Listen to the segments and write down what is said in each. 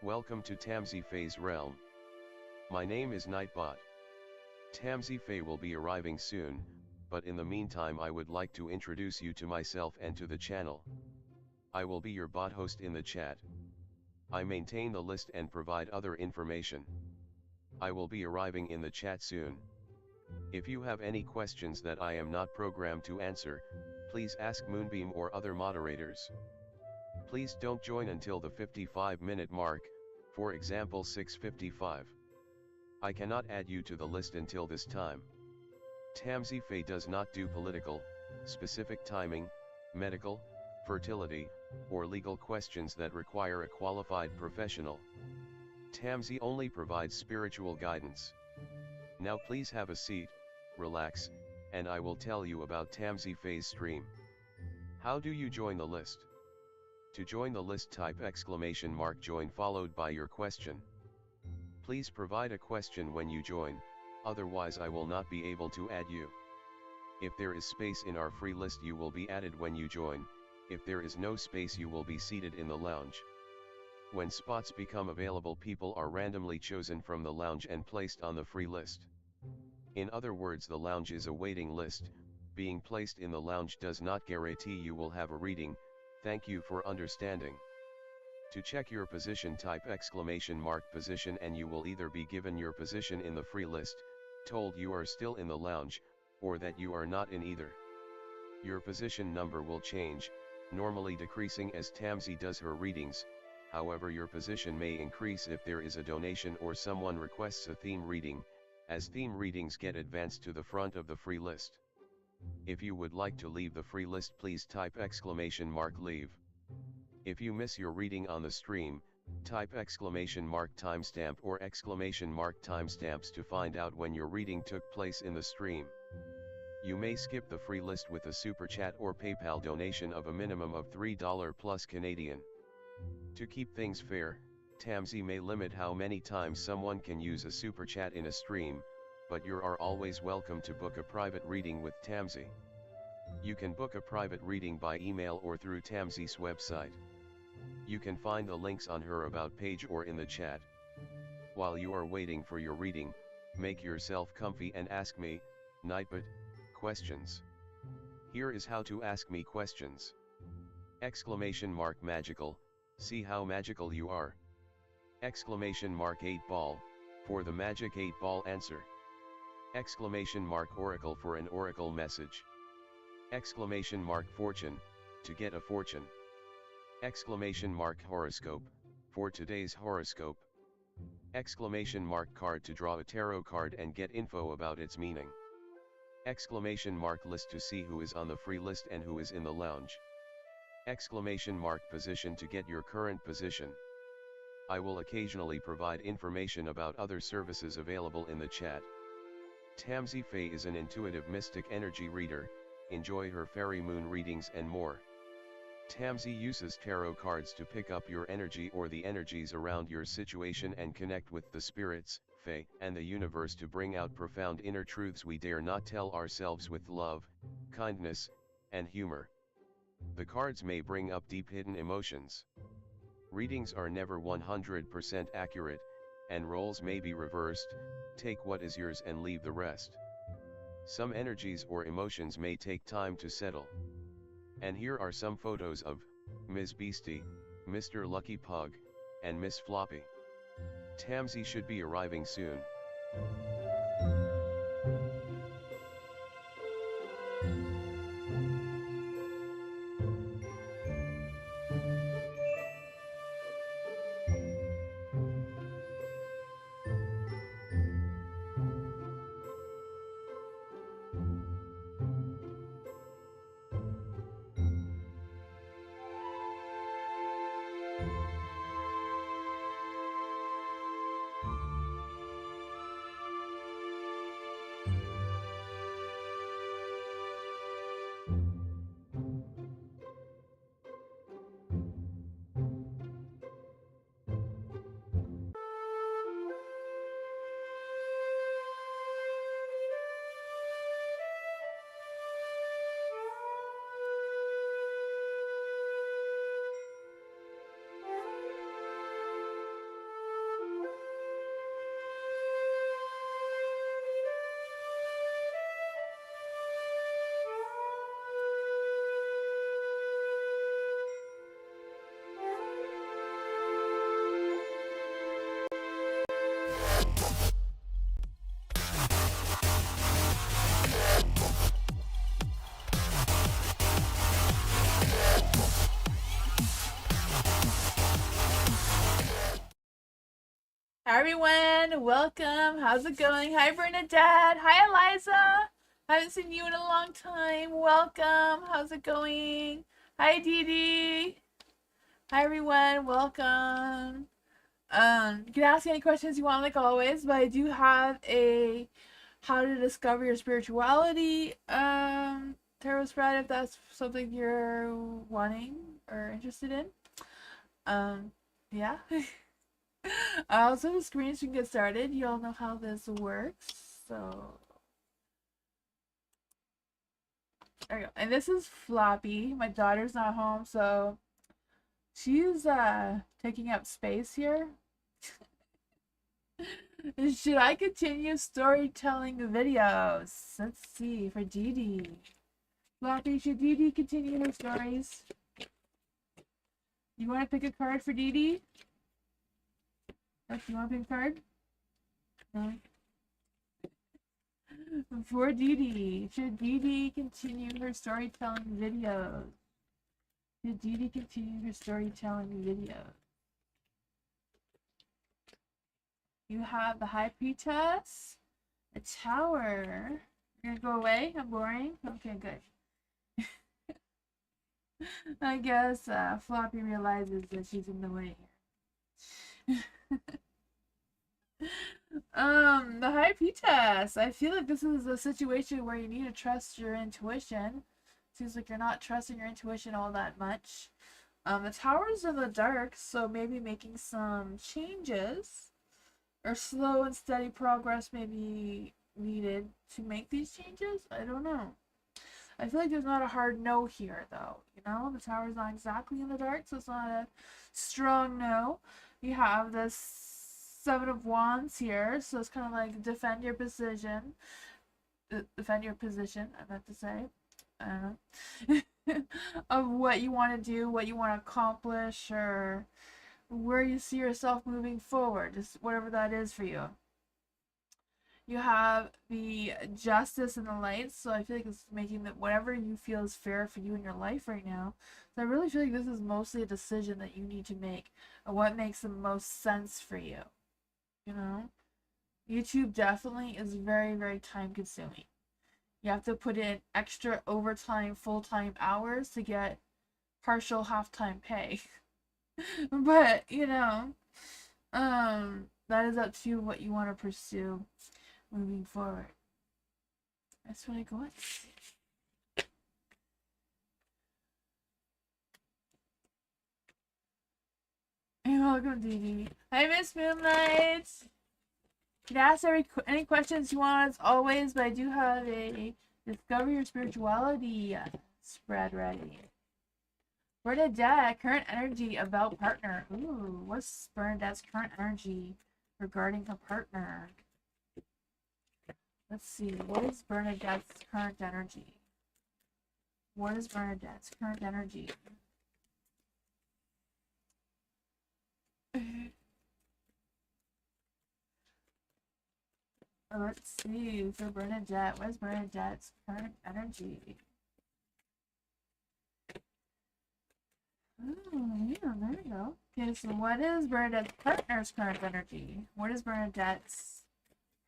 Welcome to Tamsy Fae's realm. My name is Nightbot. Tamsy Fae will be arriving soon, but in the meantime I would like to introduce you to myself and to the channel. I will be your bot host in the chat. I maintain the list and provide other information. I will be arriving in the chat soon. If you have any questions that I am not programmed to answer, please ask Moonbeam or other moderators. Please don't join until the 55-minute mark, for example 6:55. I cannot add you to the list until this time. Tamsy Fae does not do political, specific timing, medical, fertility, or legal questions that require a qualified professional. Tamsy only provides spiritual guidance. Now please have a seat, relax, and I will tell you about Tamsy Fae's stream. How do you join the list? To join the list, type !join followed by your question. Please provide a question when you join, otherwise I will not be able to add you. If there is space in our free list you will be added when you join, if there is no space you will be seated in the lounge. When spots become available, people are randomly chosen from the lounge and placed on the free list. In other words, the lounge is a waiting list. Being placed in the lounge does not guarantee you will have a reading. Thank you for understanding. To check your position, type !position and you will either be given your position in the free list, told you are still in the lounge, or that you are not in either. Your position number will change, normally decreasing as Tamsy does her readings. However, your position may increase if there is a donation or someone requests a theme reading, as theme readings get advanced to the front of the free list. If you would like to leave the free list, please type !leave. If you miss your reading on the stream, type !timestamp or !timestamps to find out when your reading took place in the stream. You may skip the free list with a super chat or PayPal donation of a minimum of $3 plus Canadian. To keep things fair, Tamsy may limit how many times someone can use a super chat in a stream, but you are always welcome to book a private reading with Tamsy. You can book a private reading by email or through Tamsy's website. You can find the links on her about page or in the chat. While you are waiting for your reading, make yourself comfy and ask me, Nightbot, questions. Here is how to ask me questions. !magical, see how magical you are. !8 ball, for the magic 8 ball answer. !oracle for an oracle message. !fortune, to get a fortune. !horoscope, for today's horoscope. !card to draw a tarot card and get info about its meaning. !list to see who is on the free list and who is in the lounge. !position to get your current position. I will occasionally provide information about other services available in the chat. Tamsy Fae is an intuitive mystic energy reader. Enjoy her fairy moon readings and more. Tamsy uses tarot cards to pick up your energy or the energies around your situation and connect with the spirits, Fae, and the universe to bring out profound inner truths we dare not tell ourselves with love, kindness, and humor. The cards may bring up deep hidden emotions. Readings are never 100% accurate, and roles may be reversed. Take what is yours and leave the rest. Some energies or emotions may take time to settle. And here are some photos of Ms. Beastie, Mr. Lucky Pug, and Miss Floppy. Tamsy should be arriving soon. Hi everyone, welcome. How's it going? Hi Bernadette. Hi Eliza. Haven't seen you in a long time. Welcome. How's it going? Hi Dee Dee. Hi everyone, welcome. You can ask any questions you want like always, but I do have a how to discover your spirituality tarot spread if that's something you're wanting or interested in. Yeah. So the screens can get started. You all know how this works. So there we go. And this is Floppy. My daughter's not home, so she's taking up space here. Should I continue storytelling videos? Let's see for Dee Dee. Floppy, should Dee Dee continue her stories? You want to pick a card for Dee Dee? You want to pick a card? No. For Dee Dee, should Dee Dee continue her storytelling videos? Should Dee Dee continue her storytelling videos? You have the High Priestess, a Tower. You're gonna go away? I'm boring? Okay, good. I guess Floppy realizes that she's in the way here. The High Priestess. I feel like this is a situation where you need to trust your intuition. Seems like you're not trusting your intuition all that much. The Tower's in the dark, so maybe making some changes or slow and steady progress may be needed to make these changes. I don't know. I feel like there's not a hard no here, though. You know, the Tower's not exactly in the dark, so it's not a strong no. You have this Seven of Wands here, so it's kind of like defend your position. Defend your position, I meant to say. I don't know. Of what you want to do, what you want to accomplish, or where you see yourself moving forward, just whatever that is for you. You have the justice and the lights, so I feel like it's making that whatever you feel is fair for you in your life right now. So I really feel like this is mostly a decision that you need to make of what makes the most sense for you. You know, YouTube definitely is very, very time consuming. You have to put in extra overtime, full time hours to get partial half time pay. But, that is up to what you want to pursue moving forward. That's what I got. Hey, welcome, Dee Dee. Hi, Miss Moonlight. You can ask any questions you want as always, but I do have a Discover Your Spirituality spread ready. Bernadette, current energy about partner. Ooh, what's Bernadette's current energy regarding her partner? Let's see. What is Bernadette's current energy? What is Bernadette's current energy? Let's see. For Bernadette, what is Bernadette's current energy? Oh, yeah, there we go. Okay, so what is Bernadette's partner's current energy? What is Bernadette's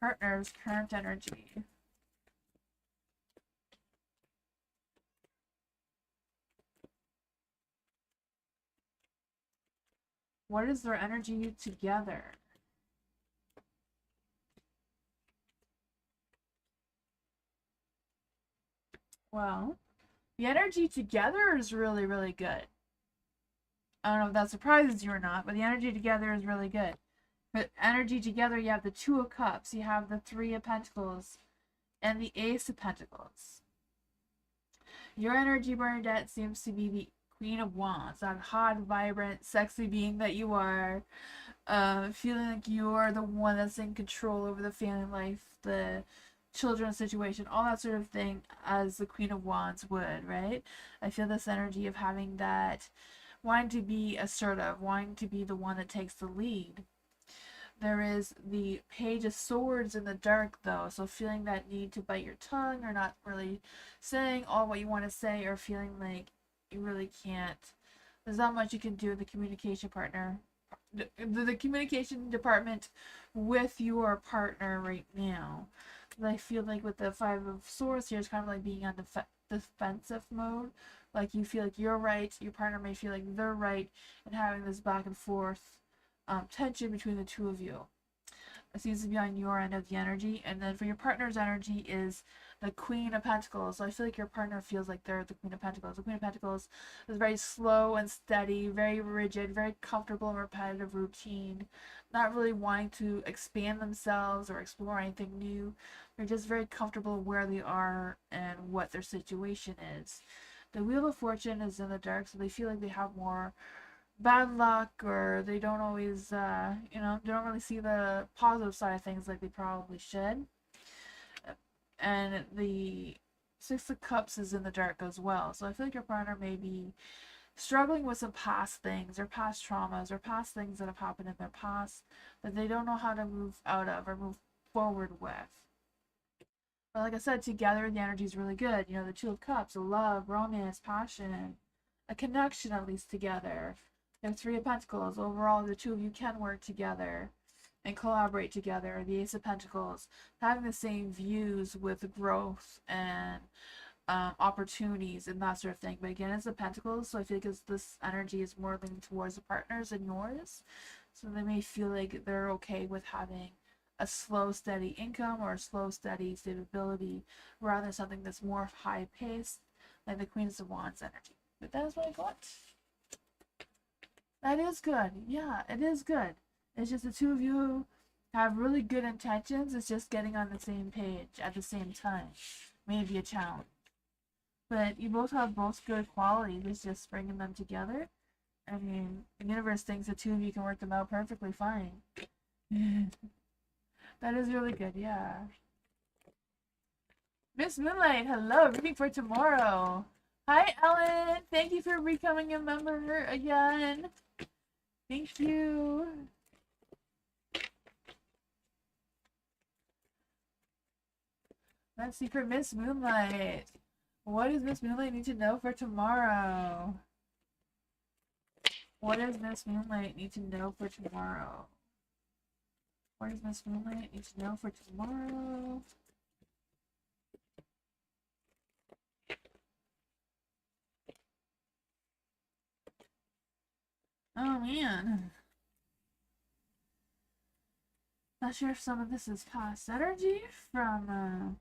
partner's current energy? What is their energy together? Well, the energy together is really, really good. I don't know if that surprises you or not, but the energy together is really good. But energy together, you have the Two of Cups, you have the Three of Pentacles, and the Ace of Pentacles. Your energy, Bernadette, seems to be the Queen of Wands, that hot, vibrant, sexy being that you are. Feeling like you're the one that's in control over the family life, the children situation, all that sort of thing, as the Queen of Wands would, right? I feel this energy of having that, wanting to be assertive, wanting to be the one that takes the lead. There is the Page of Swords in the dark, though, so feeling that need to bite your tongue or not really saying all what you want to say, or feeling like you really can't. There's not much you can do with the communication partner the communication department with your partner right now. I feel like with the Five of Swords here, it's kind of like being on defensive mode. Like you feel like you're right, your partner may feel like they're right, and having this back and forth tension between the two of you. It seems to be on your end of the energy, and then for your partner's energy is the Queen of Pentacles. So I feel like your partner feels like they're the Queen of Pentacles. The Queen of Pentacles is very slow and steady, very rigid, very comfortable and repetitive routine, not really wanting to expand themselves or explore anything new. They're just very comfortable where they are and what their situation is. The Wheel of Fortune is in the dark, so they feel like they have more bad luck, or they don't always, they don't really see the positive side of things like they probably should. And the Six of Cups is in the dark as well. So I feel like your partner may be struggling with some past things or past traumas or past things that have happened in their past that they don't know how to move out of or move forward with. But like I said, together the energy is really good. You know, the Two of Cups, love, romance, passion, a connection at least together. The Three of Pentacles, overall the two of you can work together and collaborate together. The Ace of Pentacles, having the same views with growth and opportunities and that sort of thing. But again, it's the Pentacles, so I feel like this energy is more leaning towards the partners than yours. So they may feel like they're okay with having a slow, steady income or a slow, steady stability rather than something that's more high paced, like the Queen of Wands energy. But that's what I got. That is good. Yeah, it is good. It's just the two of you have really good intentions. It's just getting on the same page at the same time. Maybe a challenge. But you both have both good qualities. It's just bringing them together. I mean, the universe thinks the two of you can work them out perfectly fine. That is really good, yeah. Miss Moonlight, hello, reading for tomorrow. Hi, Ellen. Thank you for becoming a member again. Thank you. Let's see for Miss Moonlight. What does Miss Moonlight need to know for tomorrow? What does Miss Moonlight need to know for tomorrow? What does Miss Moonlight need to know for tomorrow? Oh man. Not sure if some of this is past energy from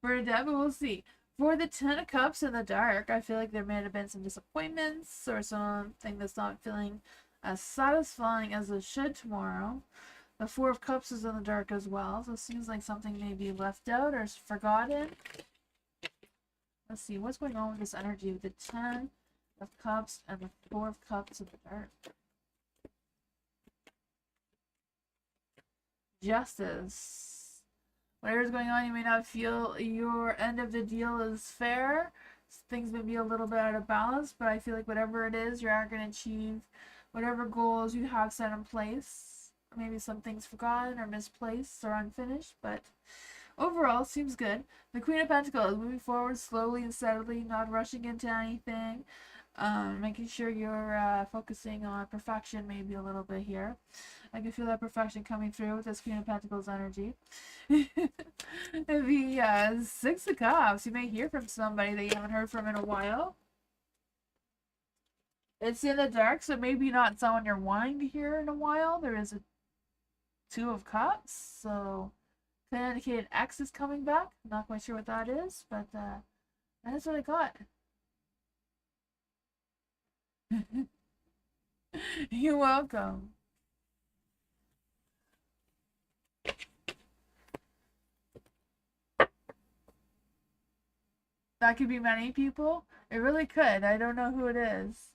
Bernadette, but we'll see. For the Ten of Cups in the dark, I feel like there may have been some disappointments or something that's not feeling as satisfying as it should tomorrow. The Four of Cups is in the dark as well, so it seems like something may be left out or forgotten. Let's see, what's going on with this energy with the Ten of Cups and the Four of Cups in the dark? Justice. Whatever's going on, you may not feel your end of the deal is fair. Things may be a little bit out of balance, but I feel like whatever it is, you are going to achieve whatever goals you have set in place. Maybe some things forgotten or misplaced or unfinished, but overall, seems good. The Queen of Pentacles, moving forward slowly and steadily, not rushing into anything. Making sure you're focusing on perfection maybe a little bit here. I can feel that perfection coming through with this Queen of Pentacles energy. The Six of Cups, you may hear from somebody that you haven't heard from in a while. It's in the dark, so maybe not someone you're wanting to hear in a while. There is a Two of Cups, so could indicate an X is coming back. I'm not quite sure what that is, but that's what I got. You're welcome. That could be many people. It really could. I don't know who it is.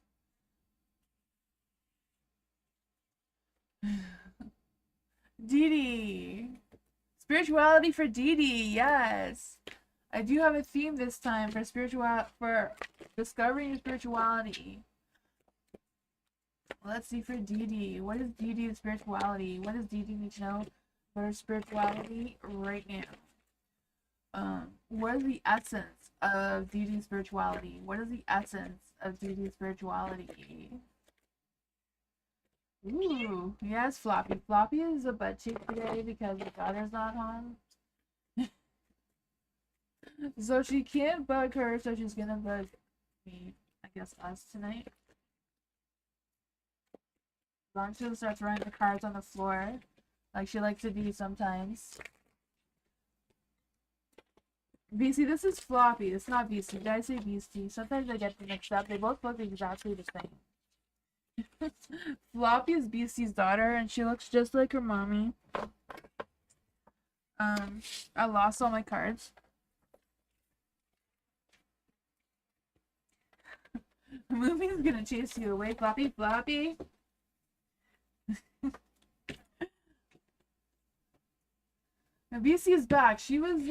Dee Dee. Spirituality for Dee Dee, yes. I do have a theme this time for for discovering your spirituality. Let's see for Dee Dee. What is Dee Dee's spirituality? What does Dee Dee need to know for her spirituality right now? What is the essence of Dee Dee's spirituality? What is the essence of Dee Dee's spirituality? Ooh, yes, Floppy. Floppy is a butt cheek today because the daughter's not home. So she can't bug her, so she's gonna bug me, I guess us tonight. As long as she doesn't start throwing the cards on the floor, like she likes to do sometimes. BC, this is Floppy. It's not Beastie. Did I say Beastie? Sometimes I get them mixed up. They both look exactly the same. Floppy is Beastie's daughter, and she looks just like her mommy. I lost all my cards. Moomy's gonna chase you away, Floppy, Floppy. BC is back. She was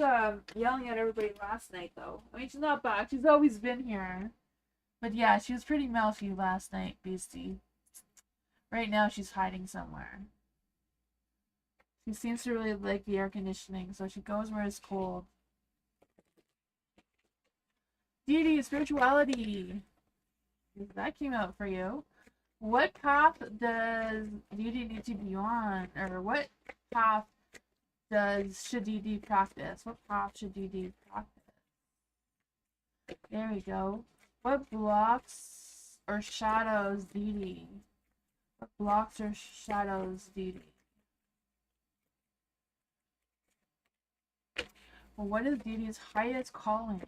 yelling at everybody last night, though. I mean, she's not back. She's always been here. But yeah, she was pretty mouthy last night, Beastie. Right now, she's hiding somewhere. She seems to really like the air conditioning, so she goes where it's cold. Dee spirituality. That came out for you. What path does Dee need to be on? Or what path should Dee practice? What path should Dee practice? There we go. What blocks or shadows Dee? What blocks or shadows Dee? Well, what is Dee's highest calling?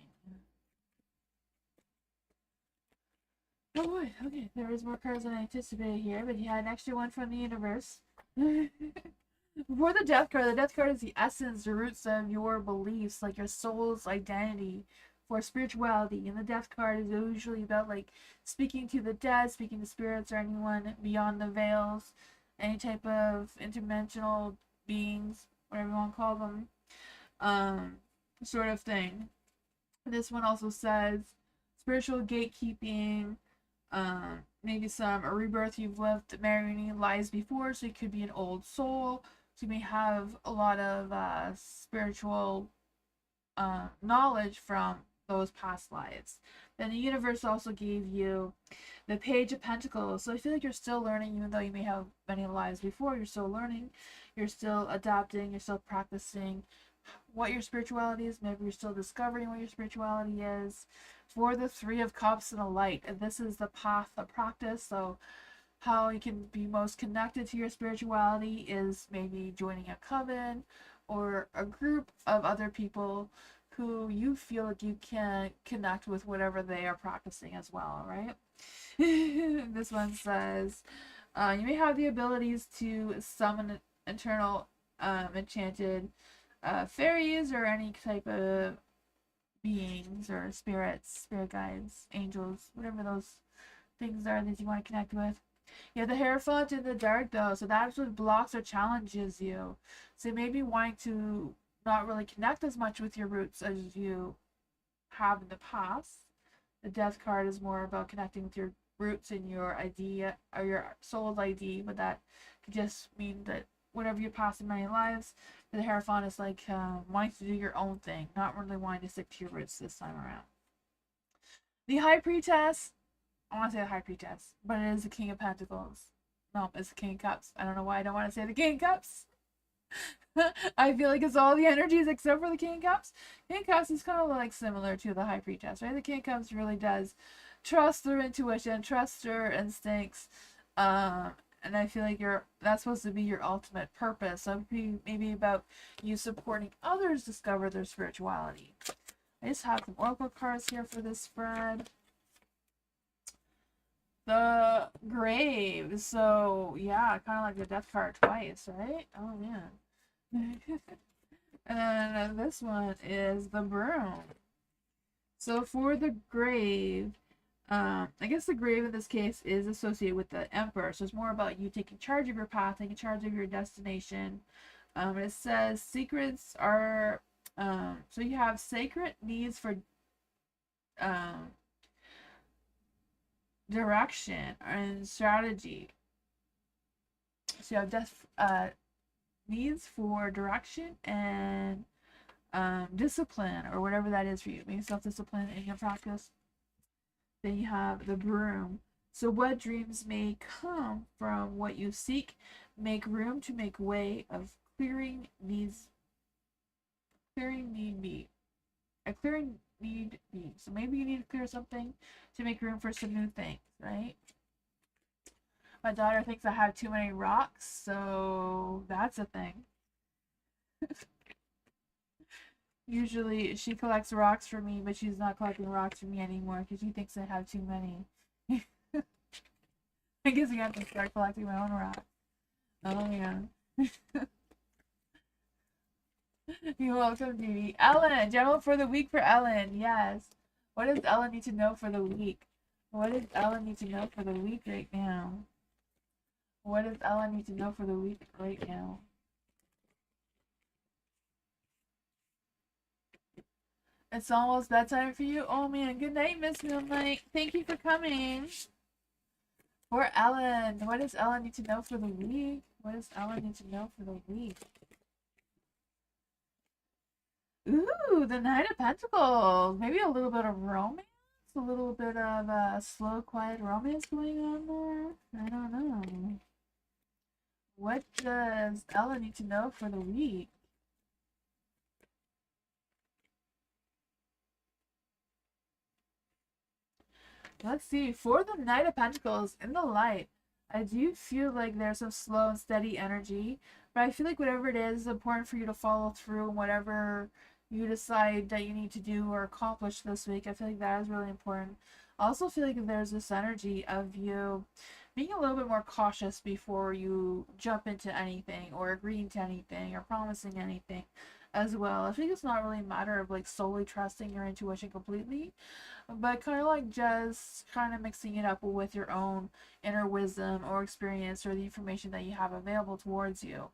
Oh boy, okay, there is more cards than I anticipated here, but you had an extra one from the universe. Before the death card is the essence, the roots of your beliefs, like your soul's identity for spirituality. And the death card is usually about like speaking to the dead, speaking to spirits or anyone beyond the veils, any type of interdimensional beings, whatever you want to call them, sort of thing. This one also says spiritual gatekeeping, maybe a rebirth you've lived many lives before, so you could be an old soul. So you may have a lot of spiritual knowledge from those past lives. Then the universe also gave you the Page of Pentacles. So I feel like you're still learning, even though you may have many lives before, you're still learning, you're still adapting, you're still practicing what your spirituality is. Maybe you're still discovering what your spirituality is. For the Three of Cups and the Light, and this is the path of practice. So how you can be most connected to your spirituality is maybe joining a coven or a group of other people who you feel like you can connect with whatever they are practicing as well, right? This one says you may have the abilities to summon internal enchanted fairies or any type of beings or spirits, spirit guides, angels, whatever those things are that you want to connect with. You have the Hierophant in the dark, though, so that actually blocks or challenges you. So you may be wanting to not really connect as much with your roots as you have in the past. The Death card is more about connecting with your roots and your idea or your soul's ID, but that could just mean that whatever you pass in many lives, the Hierophant is like wanting to do your own thing, not really wanting to stick to your roots this time around. The High Priestess, I want to say the High Priestess, but it is the King of Pentacles. No, it's the King of Cups. I don't know why I don't want to say the King of Cups. I feel like it's all the energies except for the King of Cups. King of Cups is kind of like similar to the High Priestess, right? The King of Cups really does trust their intuition, trust their instincts, and I feel like that's supposed to be your ultimate purpose. So maybe about you supporting others discover their spirituality. I just have some oracle cards here for this spread. The Grave. So yeah, kind of like the Death card twice, right? Oh man. And then this one is the Broom. So for the Grave, I guess the Grave in this case is associated with the Emperor. So it's more about you taking charge of your path, taking charge of your destination. It says secrets are, so you have sacred needs for direction and strategy. So you have needs for direction and discipline, or whatever that is for you. Maybe self-discipline in your practice. Then you have the Broom. So what dreams may come from what you seek, make room to make way of clearing need be. A clearing need be. So maybe you need to clear something to make room for some new things, right? My daughter thinks I have too many rocks, so that's a thing. Usually she collects rocks for me, but she's not collecting rocks for me anymore because she thinks I have too many. I guess I have to start collecting my own rocks. Oh yeah. You're welcome, Judy. Ellen, general for the week for Ellen. Yes. What does Ellen need to know for the week? What does Ellen need to know for the week right now? What does Ellen need to know for the week right now? It's almost bedtime for you? Oh man, good night, Miss Moonlight. Thank you for coming. For Ellen, what does Ellen need to know for the week? What does Ellen need to know for the week? Ooh, the Knight of Pentacles. Maybe a little bit of romance? A little bit of slow, quiet romance going on there? I don't know. What does Ellen need to know for the week? Let's see. For the Knight of Pentacles in the light, I do feel like there's some slow and steady energy, but I feel like whatever it is important for you to follow through and whatever you decide that you need to do or accomplish this week. I feel like that is really important. I also feel like there's this energy of you being a little bit more cautious before you jump into anything or agreeing to anything or promising anything as well. I think it's not really a matter of like solely trusting your intuition completely, but kind of like just kind of mixing it up with your own inner wisdom or experience or the information that you have available towards you.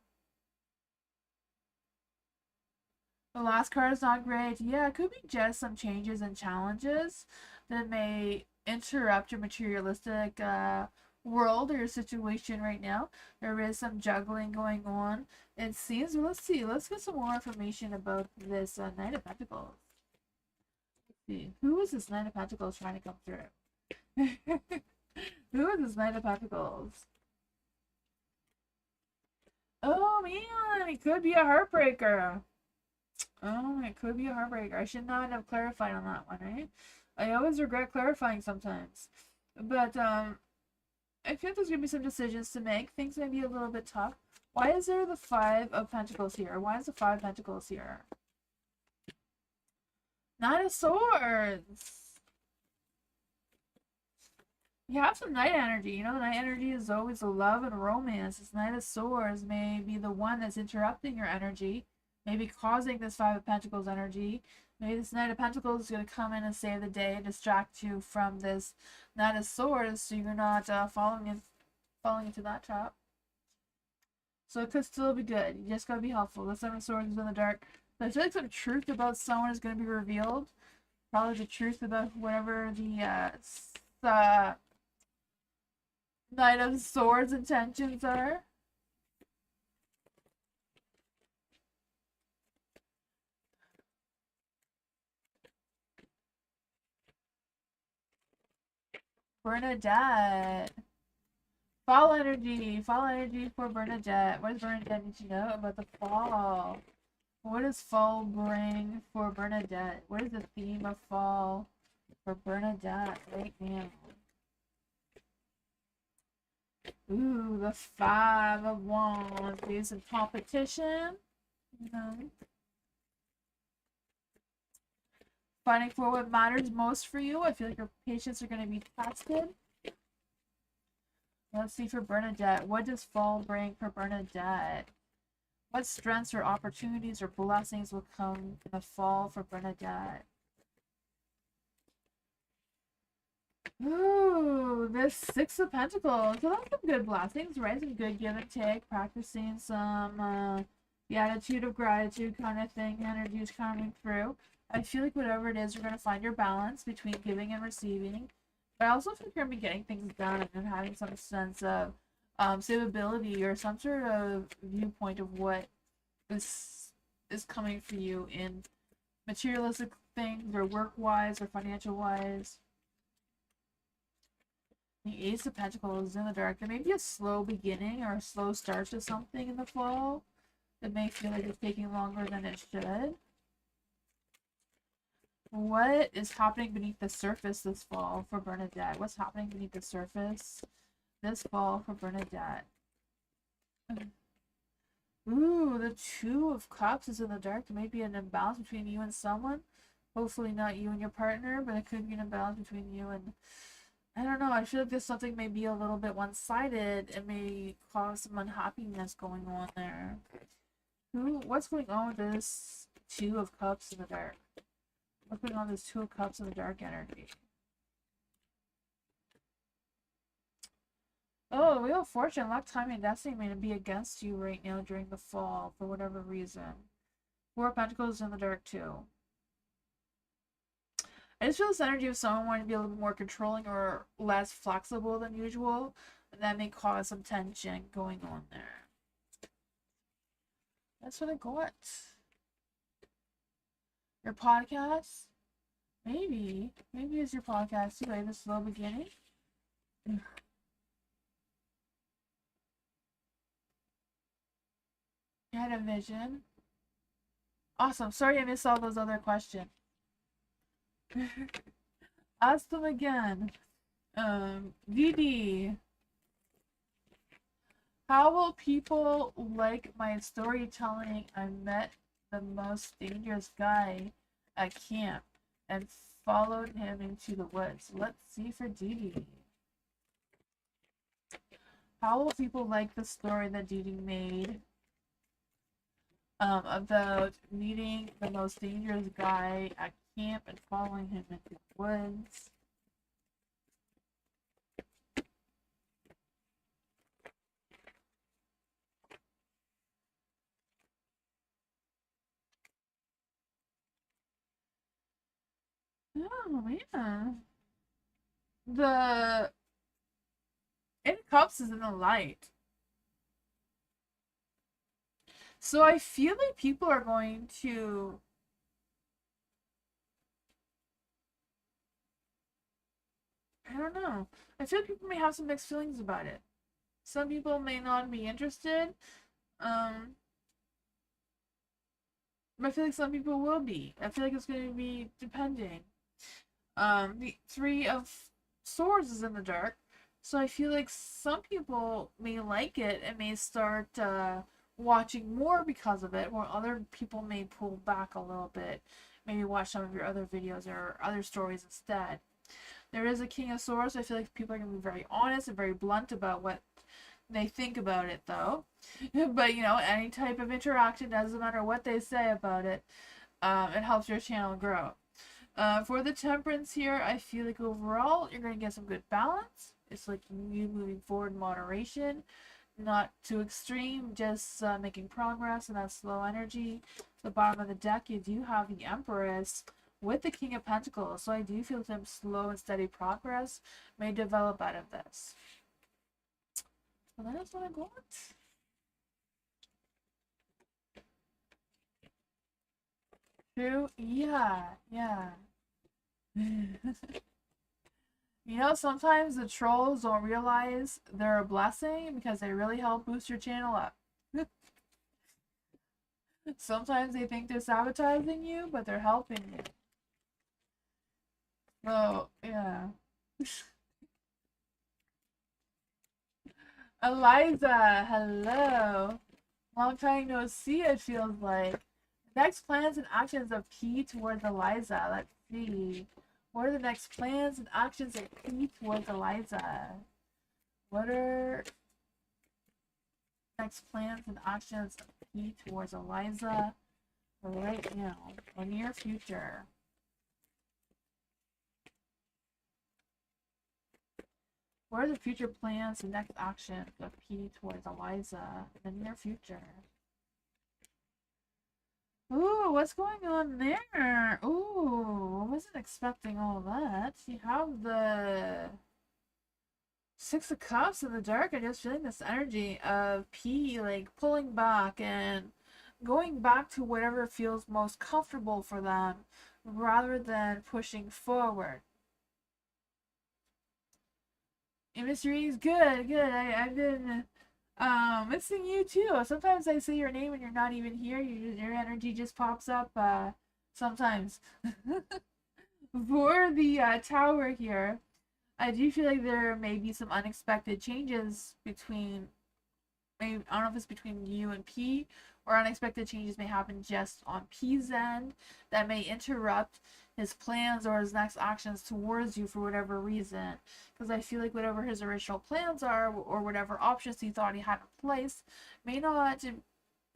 The last card is not great. Yeah, it could be just some changes and challenges that may interrupt your materialistic world or your situation right now. There is some juggling going on. It seems, let's see, let's get some more information about this Knight of Pentacles. Let's see, who is this Knight of Pentacles trying to come through? Who is this Knight of Pentacles? Oh man, it could be a heartbreaker. Oh, it could be a heartbreaker. I should not have clarified on that one, right? I always regret clarifying sometimes. But I feel there's gonna be some decisions to make. Things may be a little bit tough. Why is there the Five of Pentacles here? Why is the Five of Pentacles here? Knight of Swords. You have some Knight energy. You know, the Knight energy is always love and romance. This Knight of Swords may be the one that's interrupting your energy, maybe causing this Five of Pentacles energy. Maybe this Knight of Pentacles is going to come in and save the day and distract you from this Knight of Swords so you're not falling into that trap. So it could still be good. You just got to be helpful. The Seven of Swords is in the dark. But I feel like some truth about someone is going to be revealed. Probably the truth about whatever the Knight of Swords intentions are. Bernadette. Fall energy. Fall energy for Bernadette. What does Bernadette need to know about the fall? What does fall bring for Bernadette? What is the theme of fall for Bernadette right now? Ooh, the Five of Wands. Do some competition. You know. Fighting for what matters most for you. I feel like your patience are going to be tested. Let's see for Bernadette. What does fall bring for Bernadette? What strengths or opportunities or blessings will come in the fall for Bernadette? Ooh, this Six of Pentacles. So that's some good blessings, right? Some good give and take. Practicing some the attitude of gratitude kind of thing. Energy is coming through. I feel like whatever it is, you're going to find your balance between giving and receiving. But I also think you're going to be getting things done and having some sense of stability or some sort of viewpoint of what is coming for you in materialistic things or work-wise or financial-wise. The Ace of Pentacles in the dark. There may be a slow beginning or a slow start to something in the fall. It may feel like it's taking longer than it should. What is happening beneath the surface this fall for Bernadette? What's happening beneath the surface this fall for Bernadette? Ooh, the Two of Cups is in the dark. There may be an imbalance between you and someone. Hopefully not you and your partner, but it could be an imbalance between you and... I don't know. I feel like this something may be a little bit one-sided. It may cause some unhappiness going on there. What's going on with this Two of Cups in the dark? What's going on with this Two of Cups in the dark energy? Oh, the Wheel of Fortune, luck, time, and destiny may be against you right now during the fall for whatever reason. Four of Pentacles in the dark too. I just feel this energy of someone wanting to be a little bit more controlling or less flexible than usual. And that may cause some tension going on there. That's what I got. Your podcast? Maybe. Maybe it's your podcast too, like the slow beginning. You had a vision. Awesome. Sorry I missed all those other questions. Ask them again. VD. How will people like my storytelling? I met the most dangerous guy at camp and followed him into the woods. Let's see for Dee. How will people like the story that Dee made about meeting the most dangerous guy at camp and following him into the woods? Oh man. The Eight of Cups is in the light. So I feel like people are going to I don't know. I feel like people may have some mixed feelings about it. Some people may not be interested. But I feel like some people will be. I feel like it's going to be depending. The Three of Swords is in the dark. So I feel like some people may like it and may start watching more because of it, while other people may pull back a little bit. Maybe watch some of your other videos or other stories instead. There is a King of Swords, so I feel like people are going to be very honest and very blunt about what they think about it, though. But, you know, any type of interaction, doesn't matter what they say about it, it helps your channel grow. For the Temperance here, I feel like overall, you're going to get some good balance. It's like you moving forward in moderation, not too extreme, just making progress in that slow energy. The bottom of the deck, you do have the Empress with the King of Pentacles, so I do feel some slow and steady progress may develop out of this. So that is what I got. True? Yeah. You know, sometimes the trolls don't realize they're a blessing because they really help boost your channel up. Sometimes they think they're sabotaging you, but they're helping you. So, yeah. Eliza, hello. Long time no see, it feels like. Next plans and actions of P towards Eliza. Let's see. What are the next plans and actions of P towards Eliza? What are next plans and actions of P towards Eliza right now or near future? What are the future plans and next actions of P towards Eliza in the near future? Ooh, what's going on there? Ooh, I wasn't expecting all that. You have the Six of Cups in the dark. I'm just feeling this energy of P, like, pulling back and going back to whatever feels most comfortable for them rather than pushing forward. Hey, Mr. Reed's good, good. I've been missing you too. Sometimes I say your name and you're not even here. Your energy just pops up. Sometimes. For the tower here, I do feel like there may be some unexpected changes between, maybe, I don't know if it's between you and P, or unexpected changes may happen just on P's end that may interrupt his plans or his next actions towards you for whatever reason. Because I feel like whatever his original plans are, or whatever options he thought he had in place, may not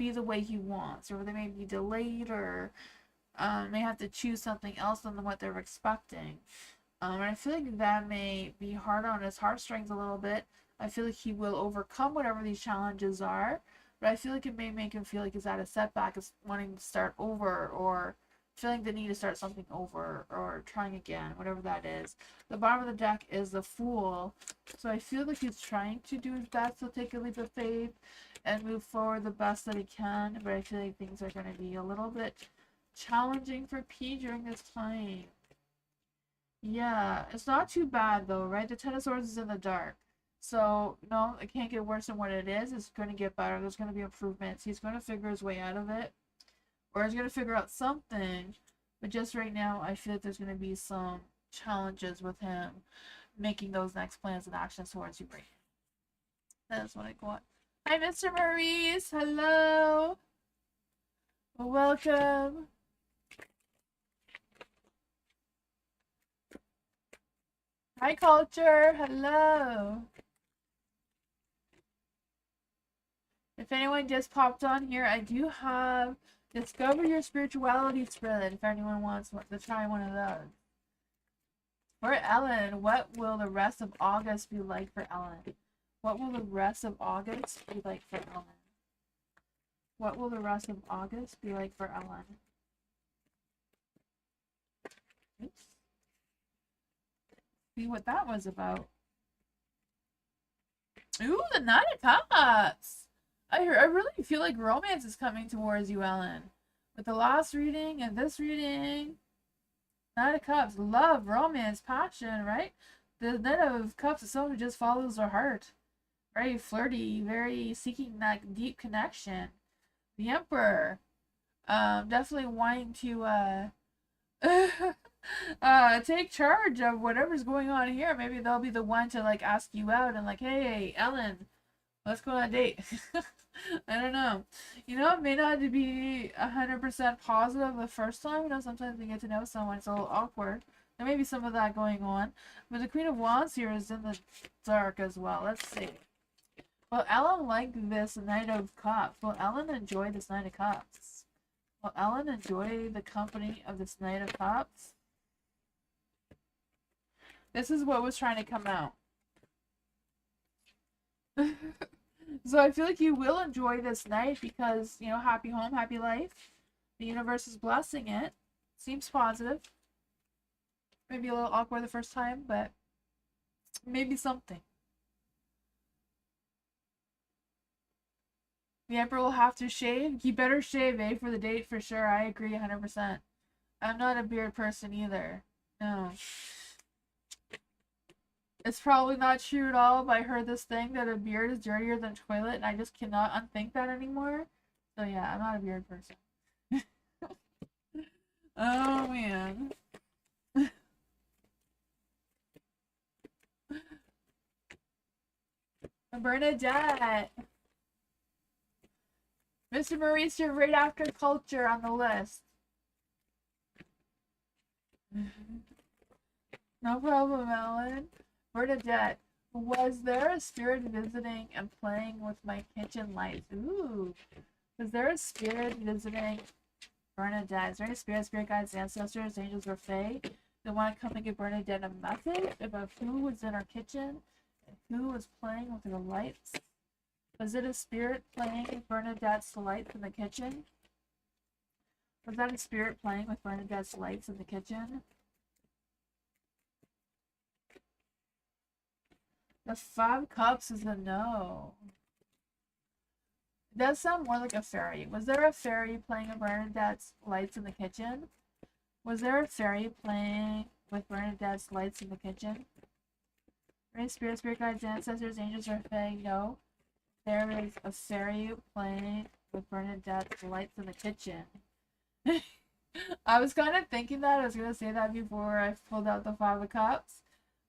be the way he wants, or they may be delayed, or may have to choose something else than what they're expecting. And I feel like that may be hard on his heartstrings a little bit. I feel like he will overcome whatever these challenges are, but I feel like it may make him feel like he's at a setback, is wanting to start over, or feeling the need to start something over, or trying again, whatever that is. The bottom of the deck is the Fool, so I feel like he's trying to do his best to take a leap of faith and move forward the best that he can, but I feel like things are going to be a little bit challenging for P during this time. Yeah, it's not too bad though, right? The Ten of Swords is in the dark. So, no, it can't get worse than what it is. It's going to get better. There's going to be improvements. He's going to figure his way out of it. Or he's going to figure out something. But just right now, I feel like there's going to be some challenges with him making those next plans and actions towards you right now. That's what I got. Hi, Mr. Maurice. Hello. Welcome. Hi, Culture. Hello. If anyone just popped on here, I do have Discover Your Spirituality spread if anyone wants to try one of those. For Ellen, what will the rest of August be like for Ellen? What will the rest of August be like for Ellen? What will the rest of August be like for Ellen? Oops. See what that was about. Ooh, the Knight of Cups! I really feel like romance is coming towards you, Ellen. With the last reading and this reading. Knight of Cups, love, romance, passion, right? The Knight of Cups is someone who just follows their heart. Very flirty, very seeking that deep connection. The Emperor, definitely wanting to, take charge of whatever's going on here. Maybe they'll be the one to, like, ask you out and, like, hey, Ellen, let's go on a date. I don't know. You know, it may not be 100% positive the first time. You know, sometimes you get to know someone, it's a little awkward. There may be some of that going on. But the Queen of Wands here is in the dark as well. Let's see. Will Ellen like this Knight of Cups? Will Ellen enjoy this Knight of Cups? Will Ellen enjoy the company of this Knight of Cups? This is what was trying to come out. So I feel like you will enjoy this night because, you know, happy home, happy life. The universe is blessing it. Seems positive. Maybe a little awkward the first time, but maybe something. The Emperor will have to shave. He better shave, eh, for the date for sure. I agree 100%. I'm not a beard person either. No. It's probably not true at all, but I heard this thing that a beard is dirtier than toilet, and I just cannot unthink that anymore. So yeah, I'm not a beard person. Oh man. Bernadette. Mr. Maurice, you're right after Culture on the list. No problem, Ellen. Bernadette, was there a spirit visiting and playing with my kitchen lights? Ooh. Was there a spirit visiting Bernadette? Is there any spirit guides, ancestors, angels, or fae that want to come and give Bernadette a message about who was in our kitchen and who was playing with her lights? Was it a spirit playing with Bernadette's lights in the kitchen? Was that a spirit playing with Bernadette's lights in the kitchen? The 5 Cups is a no. It does sound more like a fairy. Was there a fairy playing with Bernadette's lights in the kitchen? Was there a fairy playing with Bernadette's lights in the kitchen? Any spirit guides, ancestors, angels, or fae? No. There is a fairy playing with Bernadette's lights in the kitchen. I was kind of thinking that. I was going to say that before I pulled out the Five of Cups.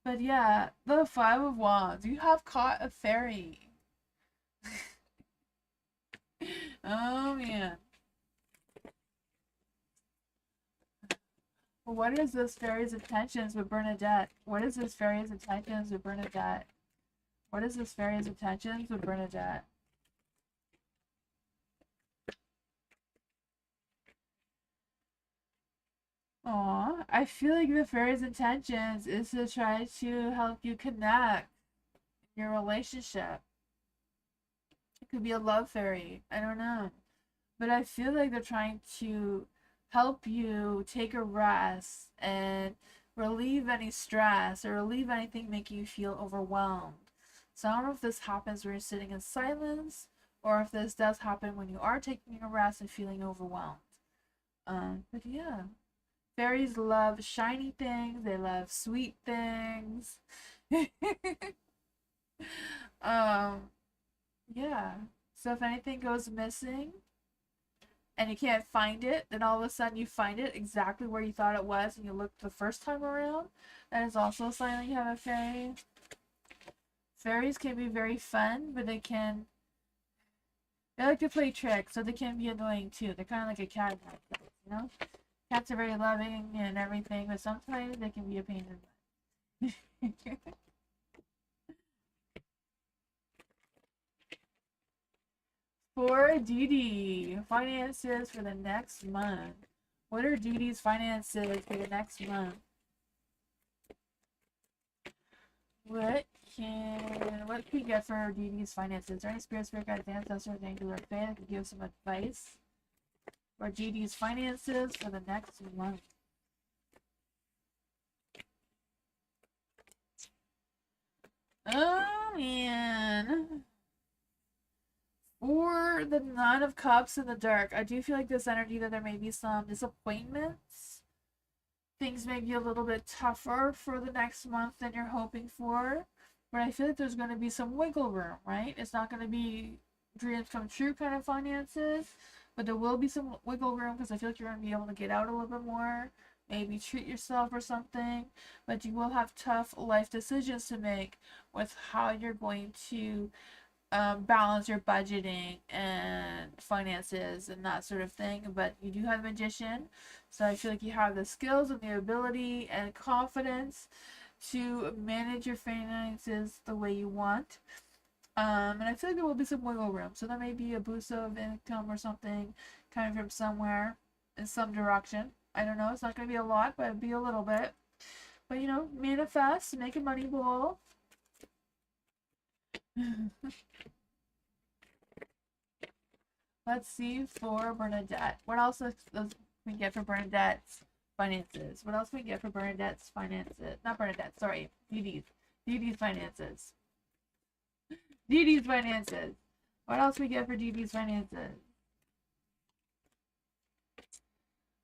But yeah, the Five of Wands. You have caught a fairy. Oh, man. What is this fairy's intentions with Bernadette? What is this fairy's intentions with Bernadette? What is this fairy's intentions with Bernadette? Aw, I feel like the fairy's intentions is to try to help you connect in your relationship. It could be a love fairy. I don't know. But I feel like they're trying to help you take a rest and relieve any stress or relieve anything making you feel overwhelmed. So I don't know if this happens when you're sitting in silence or if this does happen when you are taking a rest and feeling overwhelmed. But yeah. Fairies love shiny things, they love sweet things. Yeah. So if anything goes missing and you can't find it, then all of a sudden you find it exactly where you thought it was and you looked the first time around, that is also a sign that you have a fairy. Fairies can be very fun, but they like to play tricks, so they can be annoying too. They're kind of like a cat, you know? Cats are very loving and everything, but sometimes they can be a pain in the butt. For Dee Dee, finances for the next month. What are Dee Dee's finances for the next month? What can we get for Dee Dee's finances? Is there any spirit guides, ancestors, angels, or fae that can give some advice for Dee Dee's finances for the next month? Oh man. For the Nine of Cups in the dark, I do feel like this energy that there may be some disappointments. Things may be a little bit tougher for the next month than you're hoping for. But I feel like there's going to be some wiggle room, right? It's not going to be dreams come true kind of finances. But there will be some wiggle room because I feel like you're going to be able to get out a little bit more. Maybe treat yourself or something. But you will have tough life decisions to make with how you're going to balance your budgeting and finances and that sort of thing. But you do have a magician, so I feel like you have the skills and the ability and confidence to manage your finances the way you want. And I feel like there will be some wiggle room, so there may be a boost of income or something coming from somewhere in some direction. I don't know, it's not going to be a lot, but it'll be a little bit. But you know, manifest, make a money bowl. Let's see for Bernadette. What else can we get for Bernadette's finances? What else can we get for Bernadette's finances? Not Bernadette, sorry. Dee Dee's. Dee Dee's finances. Dee Dee's finances. What else can we get for Dee Dee's finances?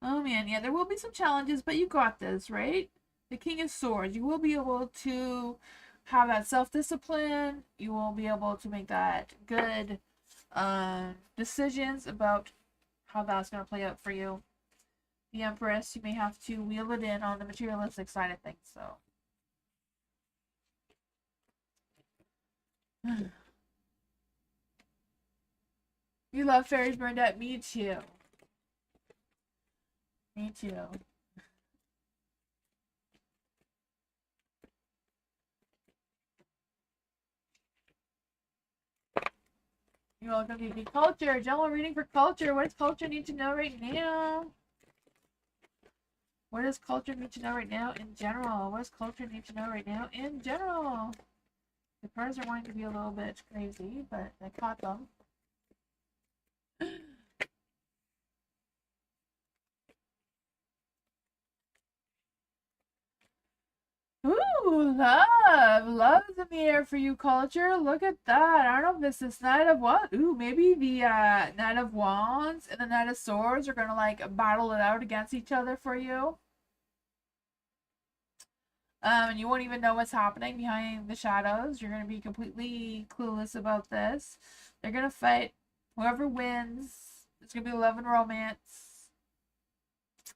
Oh man, yeah, there will be some challenges, but you got this, right? The King of Swords. You will be able to have that self-discipline. You will be able to make that good decisions about how that's going to play out for you. The Empress, you may have to wheel it in on the materialistic side of things, so. You love fairies, Bernadette? Me too. Me too. You're welcome to be culture. General reading for culture. What does culture need to know right now? What does culture need to know right now in general? What does culture need to know right now in general? The cards are wanting to be a little bit crazy, but I caught them. Ooh, love. Love is in the air for you, culture. Look at that. I don't know if this is Knight of what? Ooh, maybe the Knight of Wands and the Knight of Swords are gonna like battle it out against each other for you. And you won't even know what's happening behind the shadows. You're going to be completely clueless about this. They're going to fight. Whoever wins, it's going to be love and romance.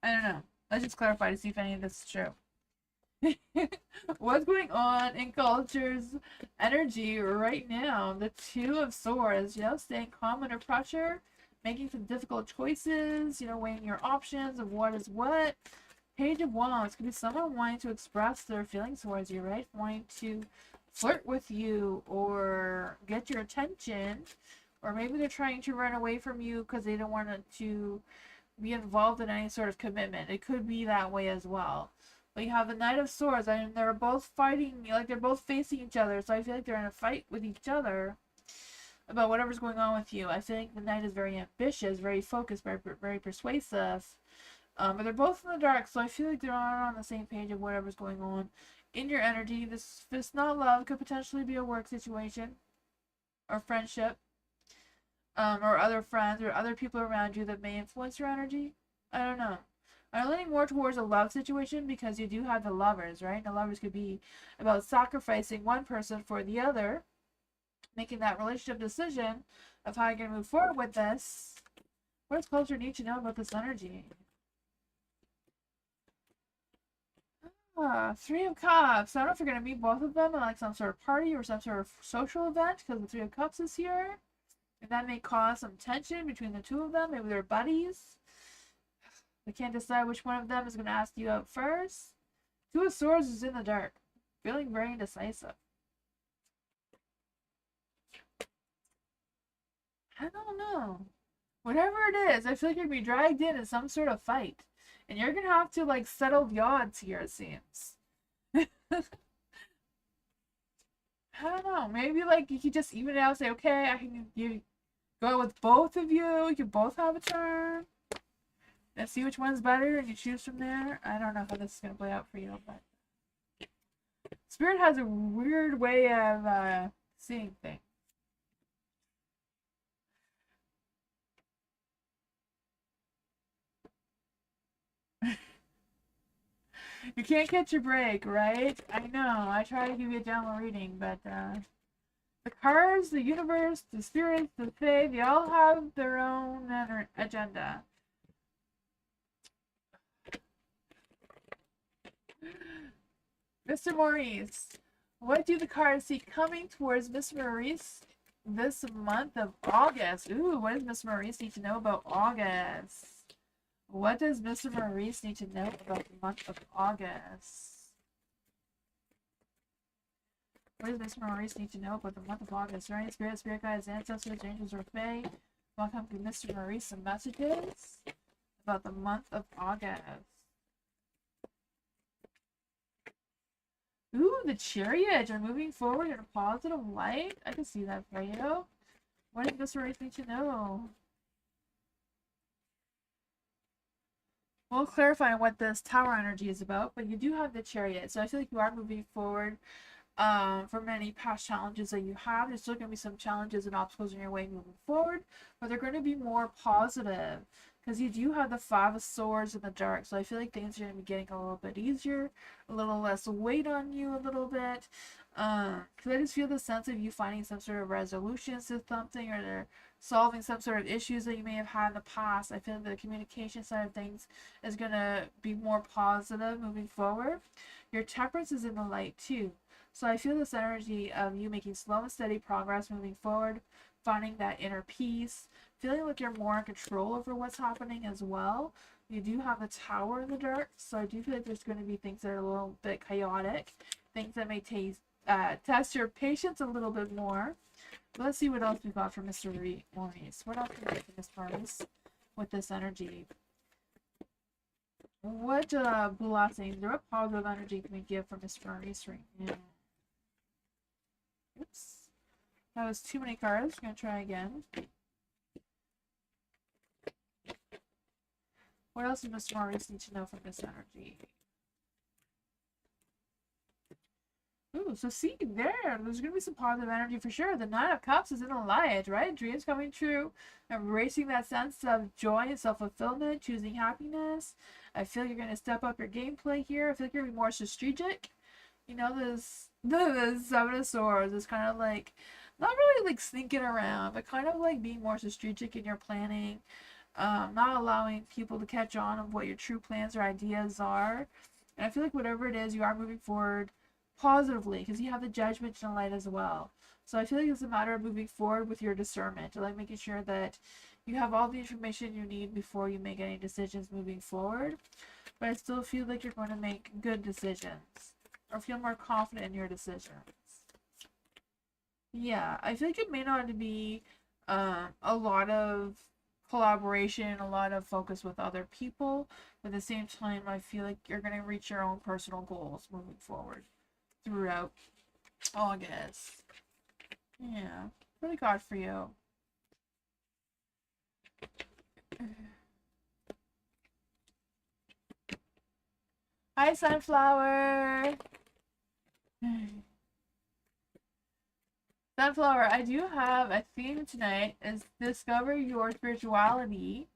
I don't know. Let's just clarify to see if any of this is true. What's going on in culture's energy right now? The Two of Swords, staying calm under pressure, making some difficult choices, weighing your options of what is what. Page of Wands could be someone wanting to express their feelings towards you, right? Wanting to flirt with you or get your attention, or maybe they're trying to run away from you because they don't want to be involved in any sort of commitment. It could be that way as well. But you have the Knight of Swords, and they're both fighting, like they're both facing each other. So I feel like they're in a fight with each other about whatever's going on with you. I think the Knight is very ambitious, very focused, very persuasive. But they're both in the dark, so I feel like they're not on the same page of whatever's going on in your energy. This, if it's not love, could potentially be a work situation or friendship, or other friends or other people around you that may influence your energy. I don't know. I'm leaning more towards a love situation because you do have the lovers, right? And the lovers could be about sacrificing one person for the other, making that relationship decision of how you're going to move forward with this. What does culture need to know about this energy? Three of Cups. I don't know if you're going to meet both of them in like some sort of party or some sort of social event because the Three of Cups is here. And that may cause some tension between the two of them. Maybe they're buddies. They can't decide which one of them is going to ask you out first. Two of Swords is in the dark. Feeling very indecisive. I don't know. Whatever it is, I feel like you're going to be dragged in some sort of fight. And you're going to have to like settle the odds here, it seems. I don't know. Maybe like you could just even it out and say, okay, I can you go with both of you. You can both have a turn. And see which one's better and you choose from there. I don't know how this is going to play out for you, but Spirit has a weird way of seeing things. You can't catch a break, right? I know. I try to give you a download reading, but the cards, the universe, the spirits, the fae, they all have their own agenda. Mr. Maurice, what do the cards see coming towards Mr. Maurice this month of August? Ooh, what does Mr. Maurice need to know about August? What does Mr. Maurice need to know about the month of August? What does Mr. Maurice need to know about the month of August? Right? Spirit guides, ancestors, angels, or fae. Welcome to Mr. Maurice. Some messages about the month of August. Ooh, the Chariot are moving forward in a positive light. I can see that for you. What does Mr. Maurice need to know? We'll clarify what this Tower energy is about, but you do have the Chariot, so I feel like you are moving forward from many past challenges that you have. There's still going to be some challenges and obstacles in your way moving forward, but they're going to be more positive because you do have the Five of Swords in the dark, so I feel like things are going to be getting a little bit easier, a little less weight on you a little bit, because I just feel the sense of you finding some sort of resolutions to something, or they're solving some sort of issues that you may have had in the past. I feel the communication side of things is going to be more positive moving forward. Your Temperance is in the light too. So I feel this energy of you making slow and steady progress moving forward, finding that inner peace, feeling like you're more in control over what's happening as well. You do have the Tower in the dark, so I do feel like there's going to be things that are a little bit chaotic, things that may test your patience a little bit more. But let's see what else we got from Mr. Maurice. What else can we get from Mr. Maurice with this energy? What blessings or what positive energy can we give from Mr. Maurice right now? Oops. That was too many cards. I'm going to try again. What else does Mr. Maurice need to know from this energy? Ooh, so see, there's going to be some positive energy for sure. The Nine of Cups is in the light, right? Dreams coming true. Embracing that sense of joy and self-fulfillment. Choosing happiness. I feel you're going to step up your gameplay here. I feel like you're going to be more strategic. you know, this the Seven of Swords is kind of like not really like sneaking around, but kind of like being more strategic in your planning, not allowing people to catch on of what your true plans or ideas are. And I feel like whatever it is, you are moving forward positively because you have the judgment and the light as well. So I feel like it's a matter of moving forward with your discernment, like making sure that you have all the information you need before you make any decisions moving forward. But I still feel like you're going to make good decisions or feel more confident in your decisions. Yeah, I feel like it may not be a lot of collaboration, a lot of focus with other people, but at the same time, I feel like you're going to reach your own personal goals moving forward throughout August. Yeah, really God for you. Hi, Sunflower. Sunflower, I do have a theme tonight is discover your spirituality.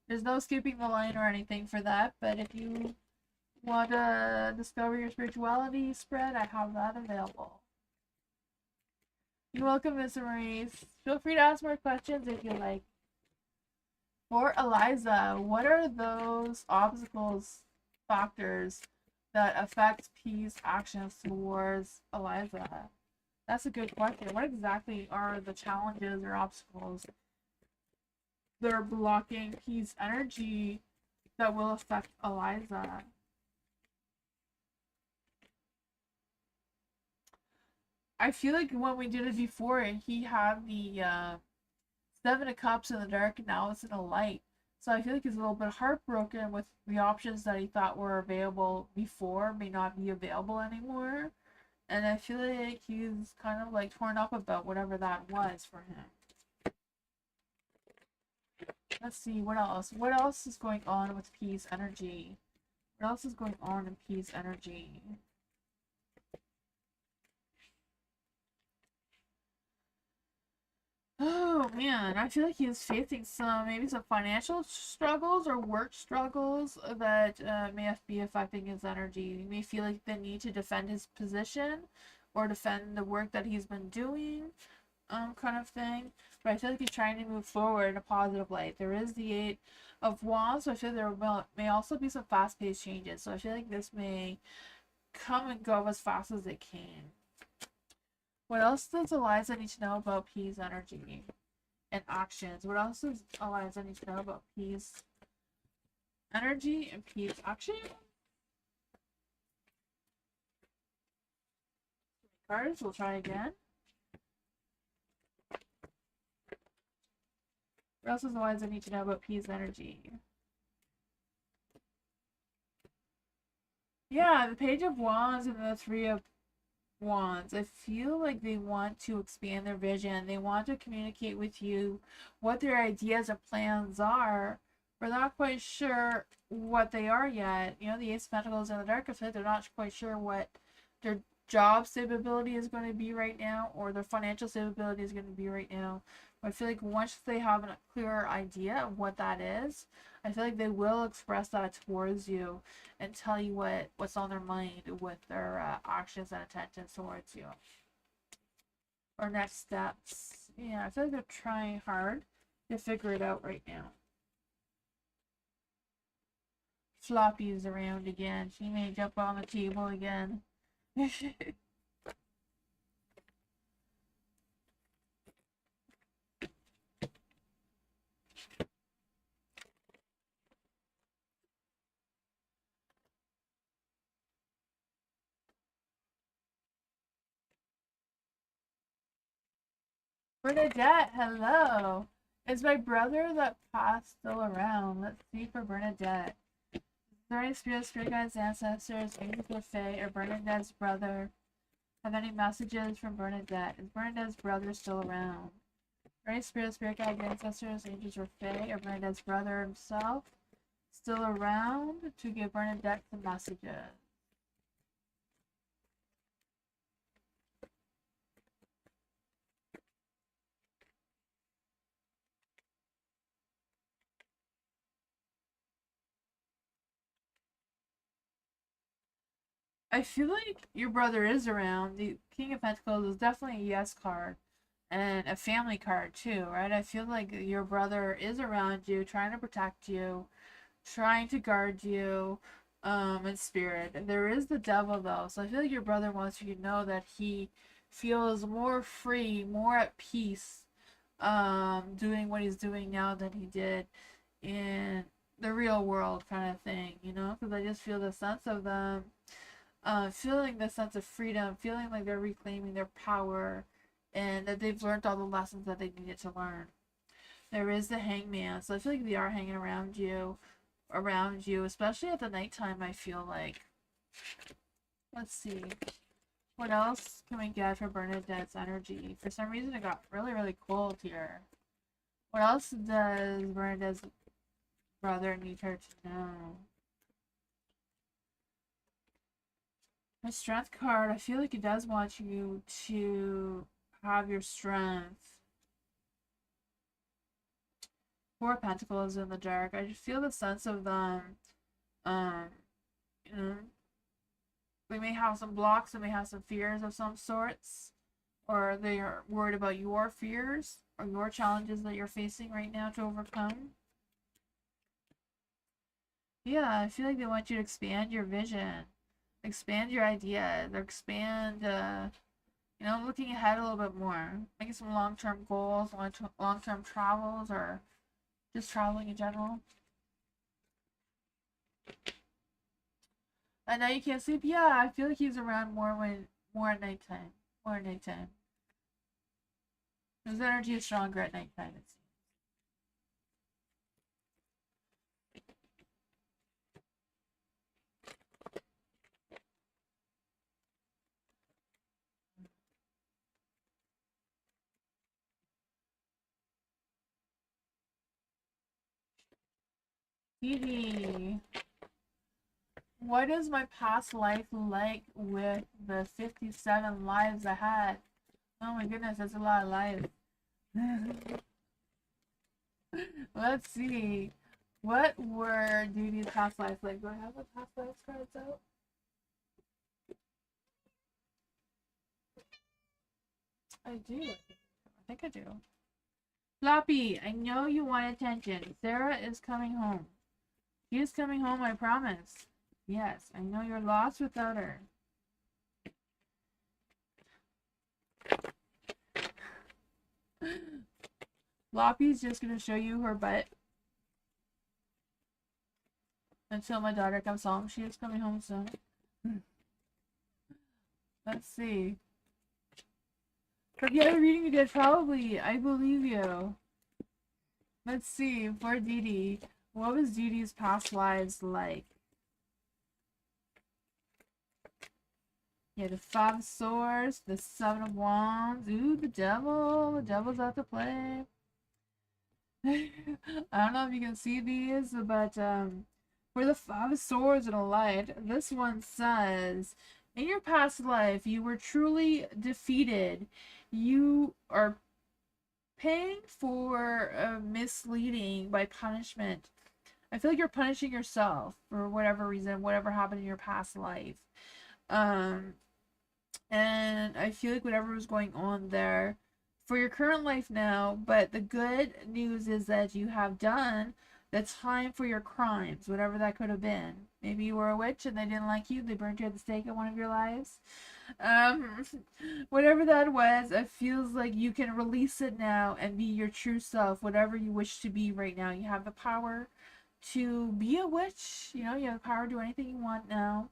There's no skipping the line or anything for that, but if you want to discover your spirituality spread, I have that available. You're welcome, Miss Maurice. Feel free to ask more questions if you like. For Eliza, what are those obstacles, factors that affect P's actions towards Eliza? That's a good question. What exactly are the challenges or obstacles that are blocking P's energy that will affect Eliza? I feel like when we did it before, he had the Seven of Cups in the dark, and now it's in the light. So I feel like he's a little bit heartbroken with the options that he thought were available before may not be available anymore. And I feel like he's kind of like torn up about whatever that was for him. Let's see, what else? What else is going on with P's energy? What else is going on in P's energy? Oh man, I feel like he's facing maybe some financial struggles or work struggles that may be affecting his energy. He may feel like the need to defend his position or defend the work that he's been doing, kind of thing. But I feel like he's trying to move forward in a positive light. There is the Eight of Wands, so I feel there may also be some fast-paced changes. So I feel like this may come and go as fast as it can. What else does Eliza need to know about P's energy and actions? What else does Eliza need to know about P's energy and P's action? Cards, we'll try again. What else does Eliza need to know about P's energy? Yeah, the Page of Wands and the Three of Wands. I feel like they want to expand their vision. They want to communicate with you what their ideas or plans are. We're not quite sure what they are yet. You know, the Ace of Pentacles and the Dark of It, they're not quite sure what their job stability is going to be right now or their financial stability is going to be right now. I feel like once they have a clearer idea of what that is, I feel like they will express that towards you and tell you what's on their mind with their actions and intentions towards you. Or next steps. Yeah, I feel like they're trying hard to figure it out right now. Floppy's around again. She may jump on the table again. Bernadette, hello. Is my brother that passed still around? Let's see for Bernadette. Is there any spirit guides, ancestors, angels or fae, or Bernadette's brother? Have any messages from Bernadette? Is Bernadette's brother still around? Are any spirit guides, ancestors, angels or fae, or Bernadette's brother himself still around to give Bernadette some messages? I feel like your brother is around. The King of Pentacles is definitely a yes card and a family card too, right? I feel like your brother is around you, trying to protect you, trying to guard you, in spirit. And there is the devil though, so I feel like your brother wants you to know that he feels more free, more at peace, doing what he's doing now than he did in the real world, kind of thing, you know? Because I just feel the sense of them, feeling the sense of freedom, feeling like they're reclaiming their power, and that they've learned all the lessons that they needed to learn. There is the hangman, so I feel like they are hanging around you, especially at the nighttime. I feel like. Let's see. What else can we get for Bernadette's energy? For some reason, it got really, really cold here. What else does Bernadette's brother need her to know? The strength card, I feel like it does want you to have your strength. Four of Pentacles in the dark. I just feel the sense of them. Um, you know, they may have some blocks, they may have some fears of some sorts, or they are worried about your fears or your challenges that you're facing right now to overcome. Yeah, I feel like they want you to expand your vision, expand your ideas, or expand, looking ahead a little bit more, making some long-term goals, long-term travels, or just traveling in general. I know you can't sleep. Yeah, I feel like he's around more at nighttime. More at nighttime. His energy is stronger at nighttime, it seems. Phoebe, what is my past life like with the 57 lives I had? Oh my goodness, that's a lot of lives. Let's see. What were Judy's past lives like? Do I have the past lives cards out? I do. I think I do. Floppy, I know you want attention. Sarah is coming home. She is coming home, I promise. Yes, I know you're lost without her. Floppy's just gonna show you her butt until my daughter comes home. She is coming home soon. Let's see. For the other reading you did, probably. I believe you. Let's see. For Dee Dee, what was Dee Dee's past lives like? Yeah, the Five of Swords, the Seven of Wands. Ooh, the Devil. The Devil's out to play. I don't know if you can see these, but for the Five of Swords and a Light, this one says, in your past life, you were truly defeated. You are paying for misleading by punishment. I feel like you're punishing yourself for whatever reason, whatever happened in your past life. Um, and I feel like whatever was going on there for your current life now, but the good news is that you have done the time for your crimes, whatever that could have been. Maybe you were a witch and they didn't like you, they burned you at the stake in one of your lives. Um, whatever that was, it feels like you can release it now and be your true self, whatever you wish to be right now. You have the power to be a witch, you have the power to do anything you want now.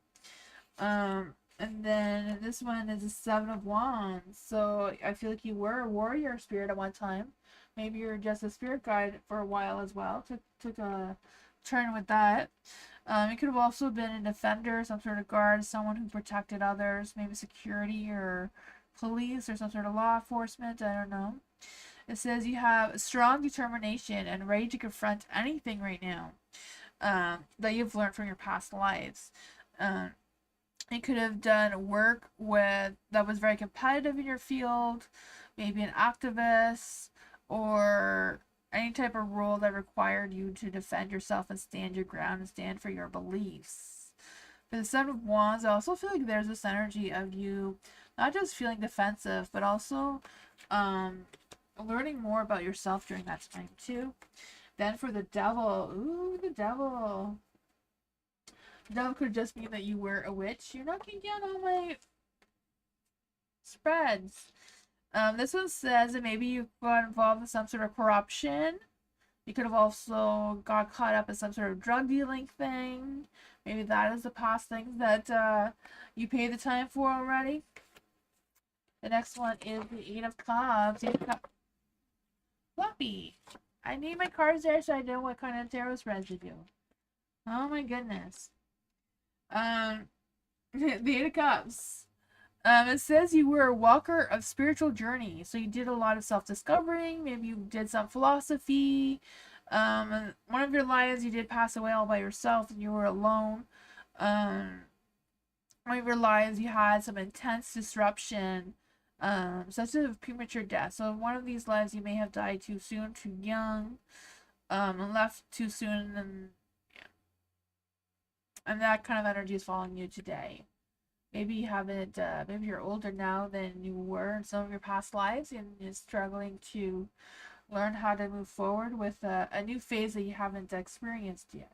And then this one is a Seven of Wands. So I feel like you were a warrior spirit at one time. Maybe you're just a spirit guide for a while as well. Took a turn with that. It could have also been a defender, some sort of guard, someone who protected others, maybe security or police or some sort of law enforcement. I don't know. It says you have strong determination and ready to confront anything right now, that you've learned from your past lives. You could have done work that was very competitive in your field, maybe an activist, or any type of role that required you to defend yourself and stand your ground and stand for your beliefs. For the Seven of Wands, I also feel like there's this energy of you not just feeling defensive, but also learning more about yourself during that time too. Then for the Devil, ooh, the Devil. The Devil could just mean that you were a witch. You're knocking down all my spreads. This one says that maybe you got involved in some sort of corruption. You could have also got caught up in some sort of drug dealing thing. Maybe that is the past things that you paid the time for already. The next one is the Eight of Cups. Floppy. I need my cards there so I know what kind of tarot spreads to do. Oh my goodness. The Eight of Cups. It says you were a walker of spiritual journey. So you did a lot of self-discovering. Maybe you did some philosophy. One of your lives you did pass away all by yourself and you were alone. One of your lives you had some intense disruption, such as premature death. So in one of these lives you may have died too soon, too young, and left too soon, and yeah. And that kind of energy is following you today. Maybe you haven't, maybe you're older now than you were in some of your past lives and you're struggling to learn how to move forward with a new phase that you haven't experienced yet.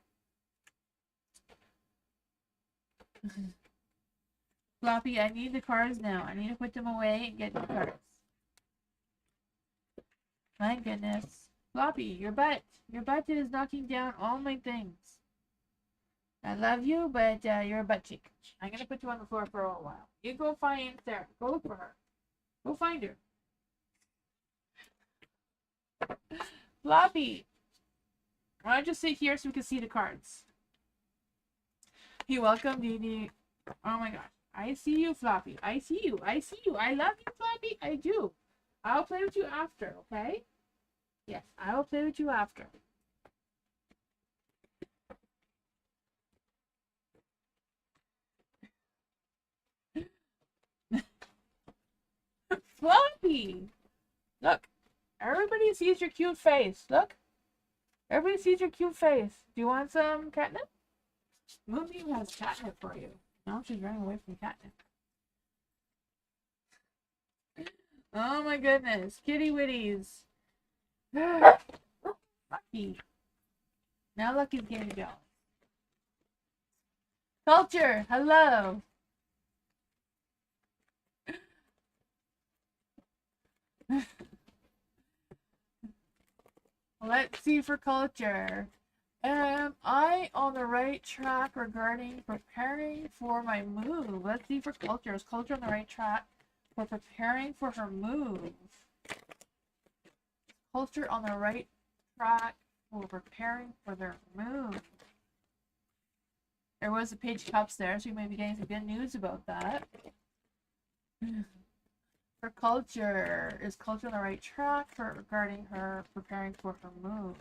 Floppy, I need the cards now. I need to put them away and get new cards. My goodness. Floppy, your butt is knocking down all my things. I love you, but you're a butt cheek. I'm going to put you on the floor for a while. You go find Sarah. Go look for her. Go find her. Floppy. Why don't you sit here so we can see the cards? You're welcome, Dee. Oh my gosh. I see you, Floppy. I see you. I see you. I love you, Floppy. I do. I'll play with you after, okay? Yes, I will play with you after. Floppy! Look. Everybody sees your cute face. Look. Everybody sees your cute face. Do you want some catnip? Moonbeam has catnip for you. No, she's running away from catnip. Oh my goodness. Kitty Witties. Lucky. Now Lucky's getting jealous. Culture, hello. Let's see for culture. Am I on the right track regarding preparing for my move? Let's see for culture. Is culture on the right track for preparing for her move? Culture on the right track for preparing for their move. There was a Page of Cups there, so you may be getting some good news about that. For culture, is culture on the right track for regarding her preparing for her move?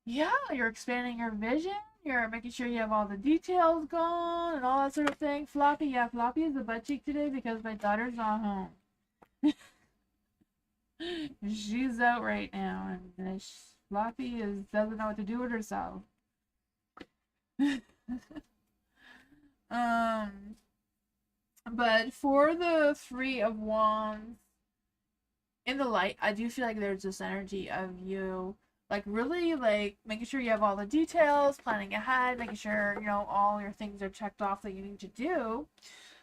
Yeah, you're expanding your vision. You're making sure you have all the details gone and all that sort of thing. Floppy, yeah, Floppy is the butt cheek today because my daughter's not home. She's out right now, and Floppy doesn't know what to do with herself. But for the Three of Wands in the light, I do feel like there's this energy of you like really like making sure you have all the details, planning ahead, making sure you know all your things are checked off that you need to do.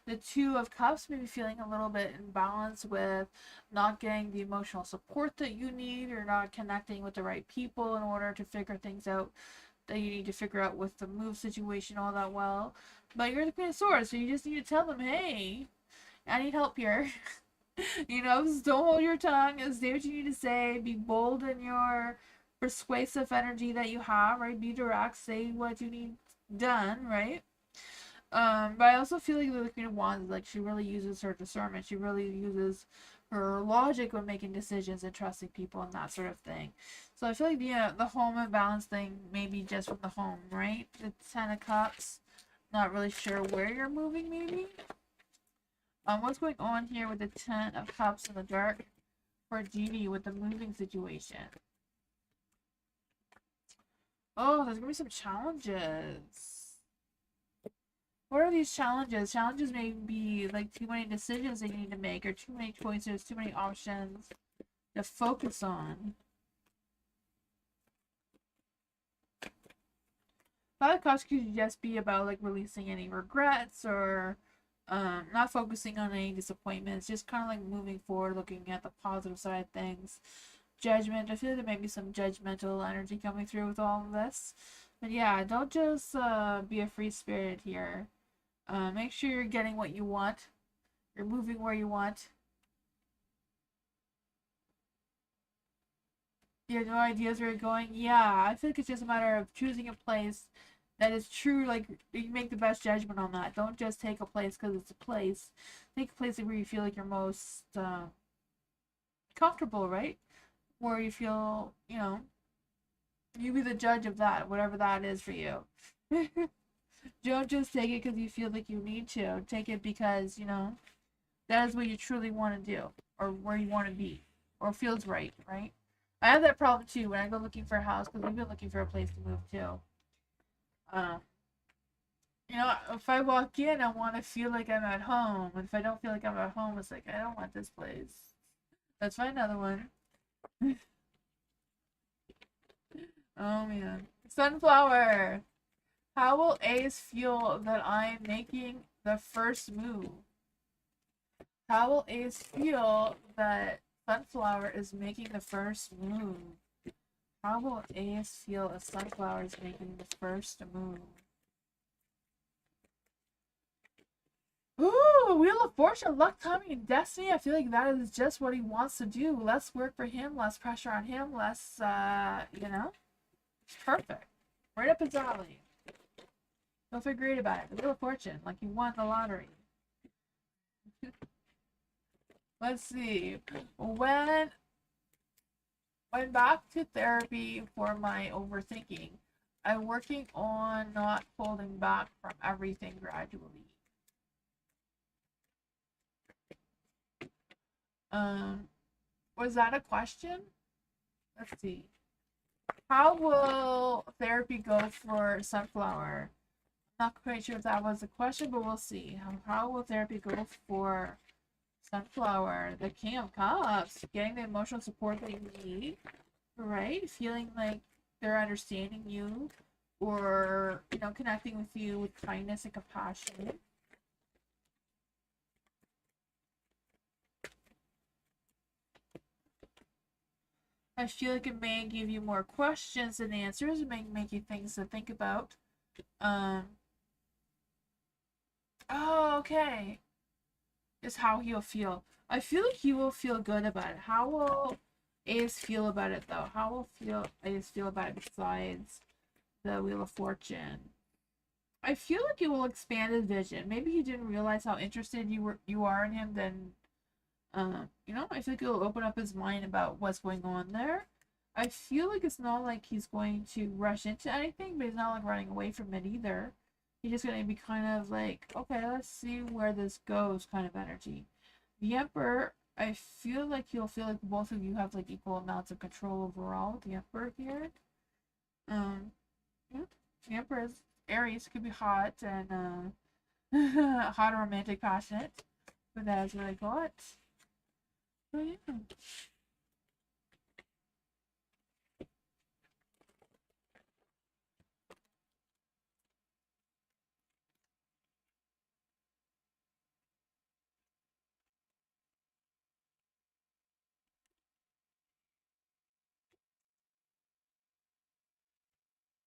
The Two of Cups maybe feeling a little bit imbalanced with not getting the emotional support that you need or not connecting with the right people in order to figure things out that you need to figure out with the move situation all that well. But you're the Queen of Swords, so you just need to tell them, hey, I need help here. You know, just don't hold your tongue. Say what you need to say. Be bold in your persuasive energy that you have, right? Be direct. Say what you need done, right? But I also feel like the Queen of Wands, like she really uses her discernment. She really uses her logic when making decisions and trusting people and that sort of thing. So I feel like the home and balance thing maybe just from the home, right? The Ten of Cups. Not really sure where you're moving, maybe. What's going on here with the Ten of Cups in the dark for Genie with the moving situation? Oh, there's gonna be some challenges. What are these challenges? Challenges may be like too many decisions that you need to make, or too many choices, too many options to focus on. Five of Cups could just be about like releasing any regrets, or not focusing on any disappointments, just kind of like moving forward, looking at the positive side of things. Judgment. I feel like there may be some judgmental energy coming through with all of this. But yeah, don't just be a free spirit here. Make sure you're getting what you want. You're moving where you want. You have no ideas where you're going. Yeah, I feel like it's just a matter of choosing a place that is true. Like, you make the best judgment on that. Don't just take a place because it's a place. Take a place where you feel like you're most comfortable, right? Where you feel, you be the judge of that, whatever that is for you. Don't just take it because you feel like you need to. Take it because, that is what you truly want to do, or where you want to be, or feels right, right? I have that problem too when I go looking for a house, because we've been looking for a place to move to. Uh, if I walk in, I want to feel like I'm at home. And if I don't feel like I'm at home, it's like, I don't want this place. Let's find another one. Oh man. Sunflower. How will Ace feel that I'm making the first move? How will Ace feel that Sunflower is making the first move? How will Ace feel if Sunflower is making the first move? Ooh, Wheel of Fortune, luck, timing, and destiny. I feel like that is just what he wants to do. Less work for him, less pressure on him, less, It's perfect. Right up his alley. He'll feel great about it. The Wheel of Fortune, like he won the lottery. Let's see. When back to therapy for my overthinking, I'm working on not holding back from everything gradually. Was that a question? Let's see. How will therapy go for Sunflower? Not quite sure if that was a question, but we'll see. How will therapy go for Sunflower? The King of Cups, getting the emotional support that you need, right? Feeling like they're understanding you, or connecting with you with kindness and compassion. I feel like it may give you more questions than answers. It may make you things to think about. Oh, okay. Is how he'll feel. I feel like he will feel good about it. How will Ace feel about it, though? How will Ace feel about it besides the Wheel of Fortune? I feel like it will expand his vision. Maybe he didn't realize how interested you are in him. Then, I feel like it'll open up his mind about what's going on there. I feel like it's not like he's going to rush into anything, but he's not like running away from it either. He's just gonna be kind of like, okay, let's see where this goes, kind of energy. The Emperor, I feel like he'll feel like both of you have like equal amounts of control overall with the Emperor here. Yeah, the Emperor is Aries, could be hot and hot, romantic, passionate, but that's what I got. So yeah.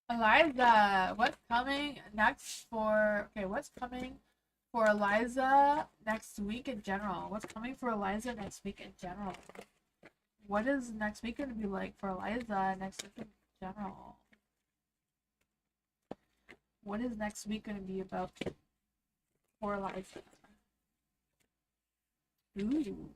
Eliza, what's coming next for? Okay, what's coming for Eliza next week in general? What's coming for Eliza next week in general? What is next week going to be like for Eliza next week in general? What is next week going to be about for Eliza? Ooh.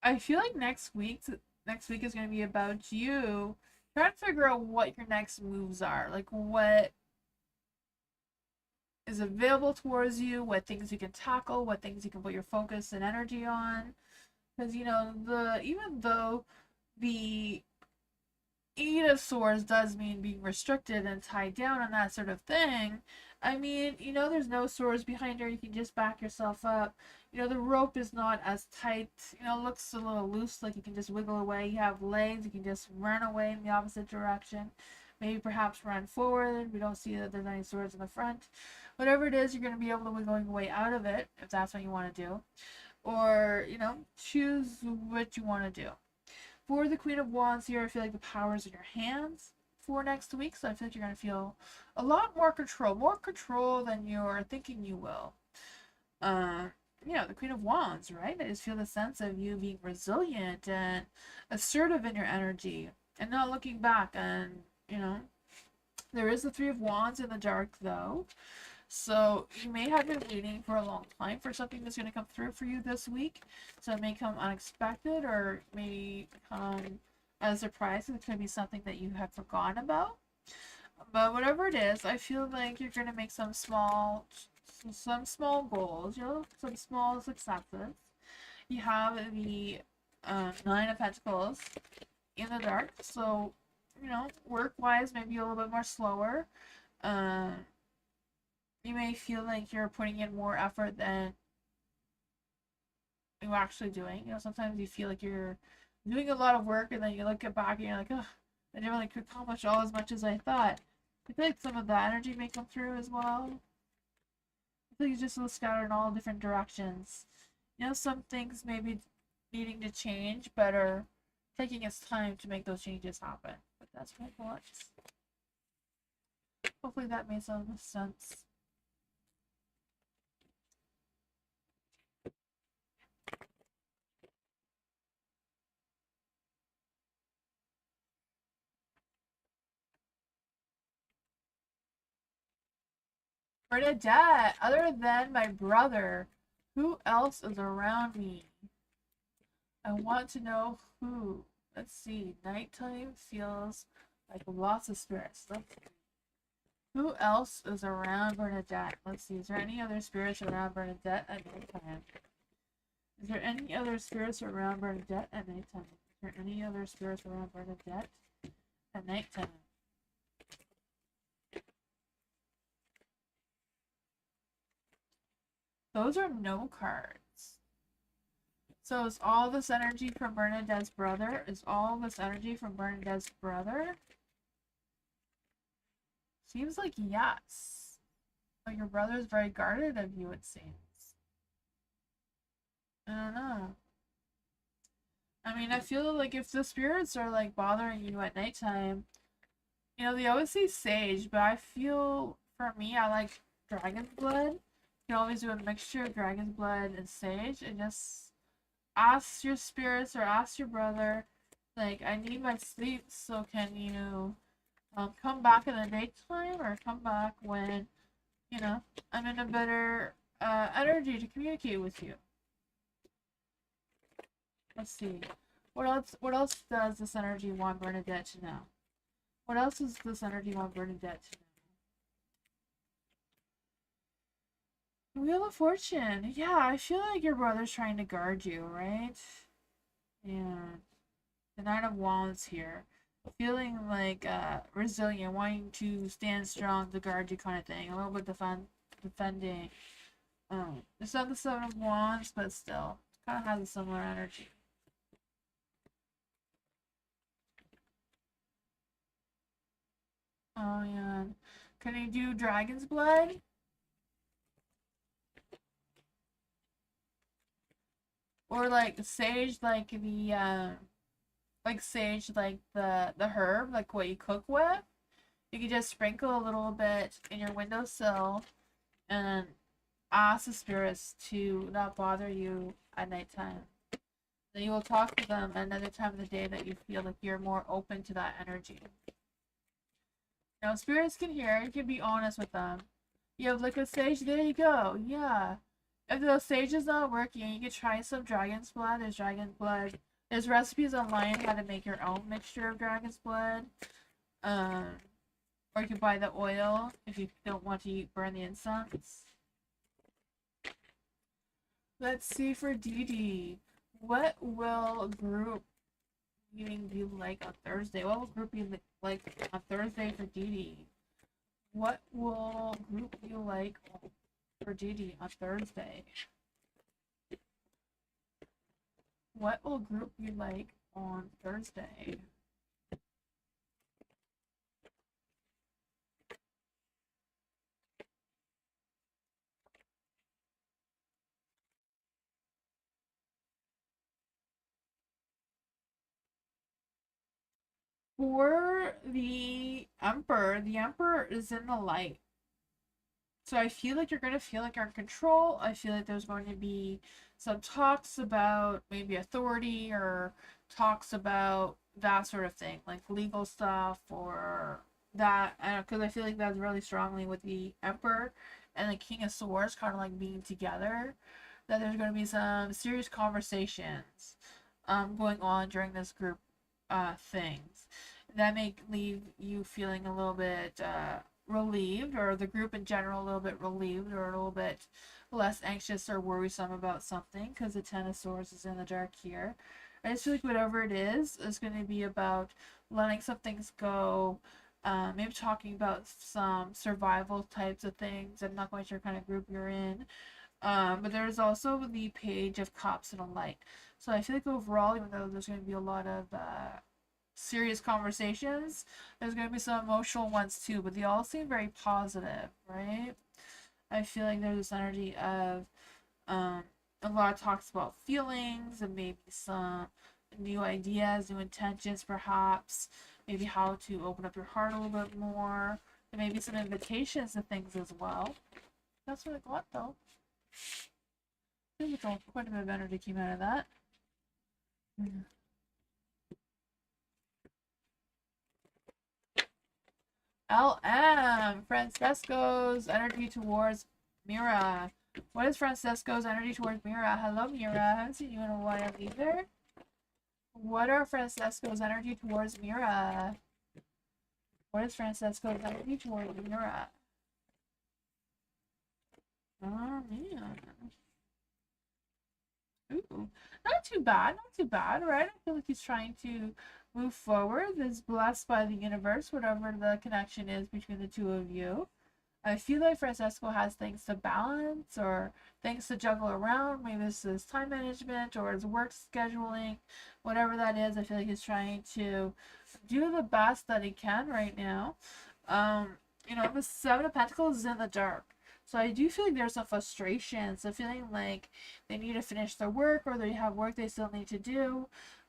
I feel like next week is going to be about you trying to figure out what your next moves are. Like, what is available towards you, what things you can tackle, what things you can put your focus and energy on. Because, you know, even though the Eight of Swords does mean being restricted and tied down and that sort of thing, I mean, you know, there's no swords behind her. You can just back yourself up. You know, the rope is not as tight. You know, it looks a little loose, like you can just wiggle away. You have legs. You can just run away in the opposite direction. Maybe perhaps run forward. We don't see that there's any swords in the front. Whatever it is, you're going to be able to wiggle your way out of it, if that's what you want to do. Or, you know, choose what you want to do. For the Queen of Wands here, I feel like the power's in your hands for next week, so I feel like you're going to feel a lot more control than you're thinking you will. You know, the Queen of Wands, right? I just feel the sense of you being resilient and assertive in your energy and not looking back. And, you know, there is the Three of Wands in the dark, though. So you may have been waiting for a long time for something that's going to come through for you this week. So it may come unexpected or maybe come as a surprise. It could be something that you have forgotten about. But whatever it is, I feel like you're going to make some small goals, you know, some small successes. You have the Nine of Pentacles in the dark. So, you know, work-wise, maybe a little bit more slower. You may feel like you're putting in more effort than you're actually doing. You know, sometimes you feel like you're doing a lot of work and then you look back and you're like, oh, I didn't really accomplish all as much as I thought. I feel like some of that energy may come through as well. I feel like it's just a little scattered in all different directions. You know, some things may be needing to change, but are taking its time to make those changes happen. But that's my thoughts. Hopefully that made some sense. Bernadette, other than my brother, who else is around me? I want to know who. Let's see. Nighttime feels like lots of spirits. Who else is around Bernadette? Let's see. Is there any other spirits around Bernadette at nighttime? Is there any other spirits around Bernadette at nighttime? Is there any other spirits around Bernadette at nighttime? Those are no cards. So is all this energy from Bernadette's brother? Is all this energy from Bernadette's brother? Seems like yes. But your brother's very guarded of you, it seems. I don't know. I mean, I feel like if the spirits are like bothering you at nighttime, you know, they always say sage, but I feel for me, I like dragon's blood. You can always do a mixture of dragon's blood and sage and just ask your spirits or ask your brother, like, I need my sleep, so can you come back in the daytime or come back when, you know, I'm in a better energy to communicate with you. Let's see. What else does this energy want Bernadette to know? What else does this energy want Bernadette to know? Wheel of Fortune. Yeah, I feel like your brother's trying to guard you, right? And the Nine of Wands here. Feeling like resilient, wanting to stand strong to guard you kind of thing. A little bit defending. It's not the Seven of Wands, but still. Kind of has a similar energy. Oh, yeah. Can you do Dragon's Blood? Or like sage, like the herb, like what you cook with. You can just sprinkle a little bit in your windowsill and ask the spirits to not bother you at nighttime. Then you will talk to them another time of the day that you feel like you're more open to that energy. Now, spirits can hear. You can be honest with them. You have liquid sage. There you go. Yeah. If the sage is not working, you can try some dragon's blood. There's dragon's blood. There's recipes online how to make your own mixture of dragon's blood. Or you can buy the oil if you don't want to burn the incense. Let's see for Dee Dee. What will group meeting be like on Thursday? What will group be like on Thursday for Dee Dee? What will group be like for Dee Dee on Thursday? What will group be like on Thursday? For the Emperor is in the light. So I feel like you're going to feel like you're in control. I feel like there's going to be some talks about maybe authority or talks about that sort of thing, like legal stuff or that. Because I feel like that's really strongly with the Emperor and the King of Swords kind of like being together. That there's going to be some serious conversations going on during this group things that may leave you feeling a little bit relieved, or the group in general a little bit relieved, or a little bit less anxious or worrisome about something, because the Ten of Swords is in the dark here. I just feel like whatever it is going to be about letting some things go, maybe talking about some survival types of things. I'm not quite sure what kind of group you're in. But there's also the Page of Cups and a light. So I feel like overall, even though there's going to be a lot of serious conversations, there's going to be some emotional ones too, but they all seem very positive, right? I feel like there's this energy of a lot of talks about feelings and maybe some new ideas, new intentions, perhaps. Maybe how to open up your heart a little bit more. And maybe some invitations to things as well. That's what I got though. I think quite a bit of energy came out of that. LM, Francesco's energy towards Mira. What is Francesco's energy towards Mira? Hello, Mira. I haven't seen you in a while either. What are Francesco's energy towards Mira? What is Francesco's energy towards Mira? Oh, man. Ooh, not too bad, not too bad, right? I feel like he's trying to move forward. Is blessed by the universe, whatever the connection is between the two of you. I feel like Francesco has things to balance or things to juggle around. Maybe this is time management or his work scheduling, whatever that is. I feel like he's trying to do the best that he can right now. The Seven of Pentacles is in the dark. So I do feel like there's some frustration. So feeling like they need to finish their work or they have work they still need to do.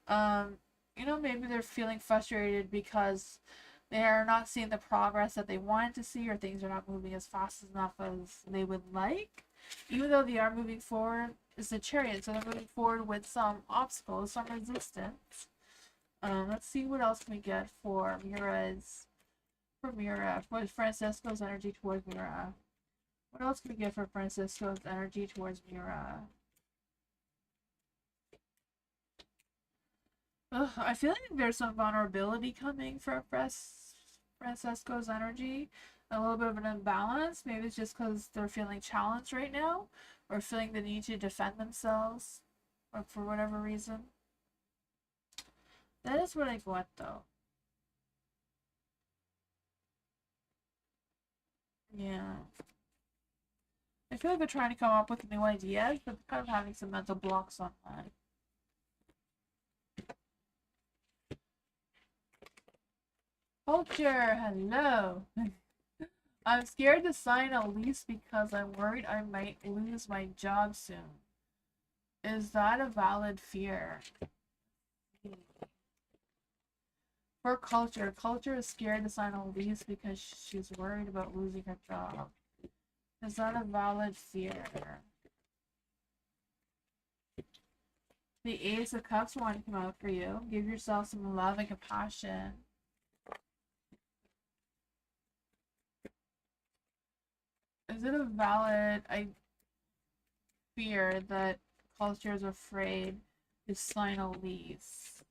Maybe they're feeling frustrated because they are not seeing the progress that they wanted to see, or things are not moving as fast enough as they would like. Even though they are moving forward, it's the Chariot, so they're moving forward with some obstacles, some resistance. Let's see what else can we get for Mira, for Francesco's energy towards Mira. What else can we get for Francesco's energy towards Mira? I feel like there's some vulnerability coming from Francesco's energy. A little bit of an imbalance. Maybe it's just because they're feeling challenged right now, or feeling the need to defend themselves, or for whatever reason. That is what I got though. Yeah. I feel like they're trying to come up with new ideas, but they're kind of having some mental blocks on that. Culture, hello. I'm scared to sign a lease because I'm worried I might lose my job soon. Is that a valid fear? For Culture, Culture is scared to sign a lease because she's worried about losing her job. Is that a valid fear? The Ace of Cups want to come out for you. Give yourself some love and compassion. Is it a valid fear that Culture is afraid to sign a lease?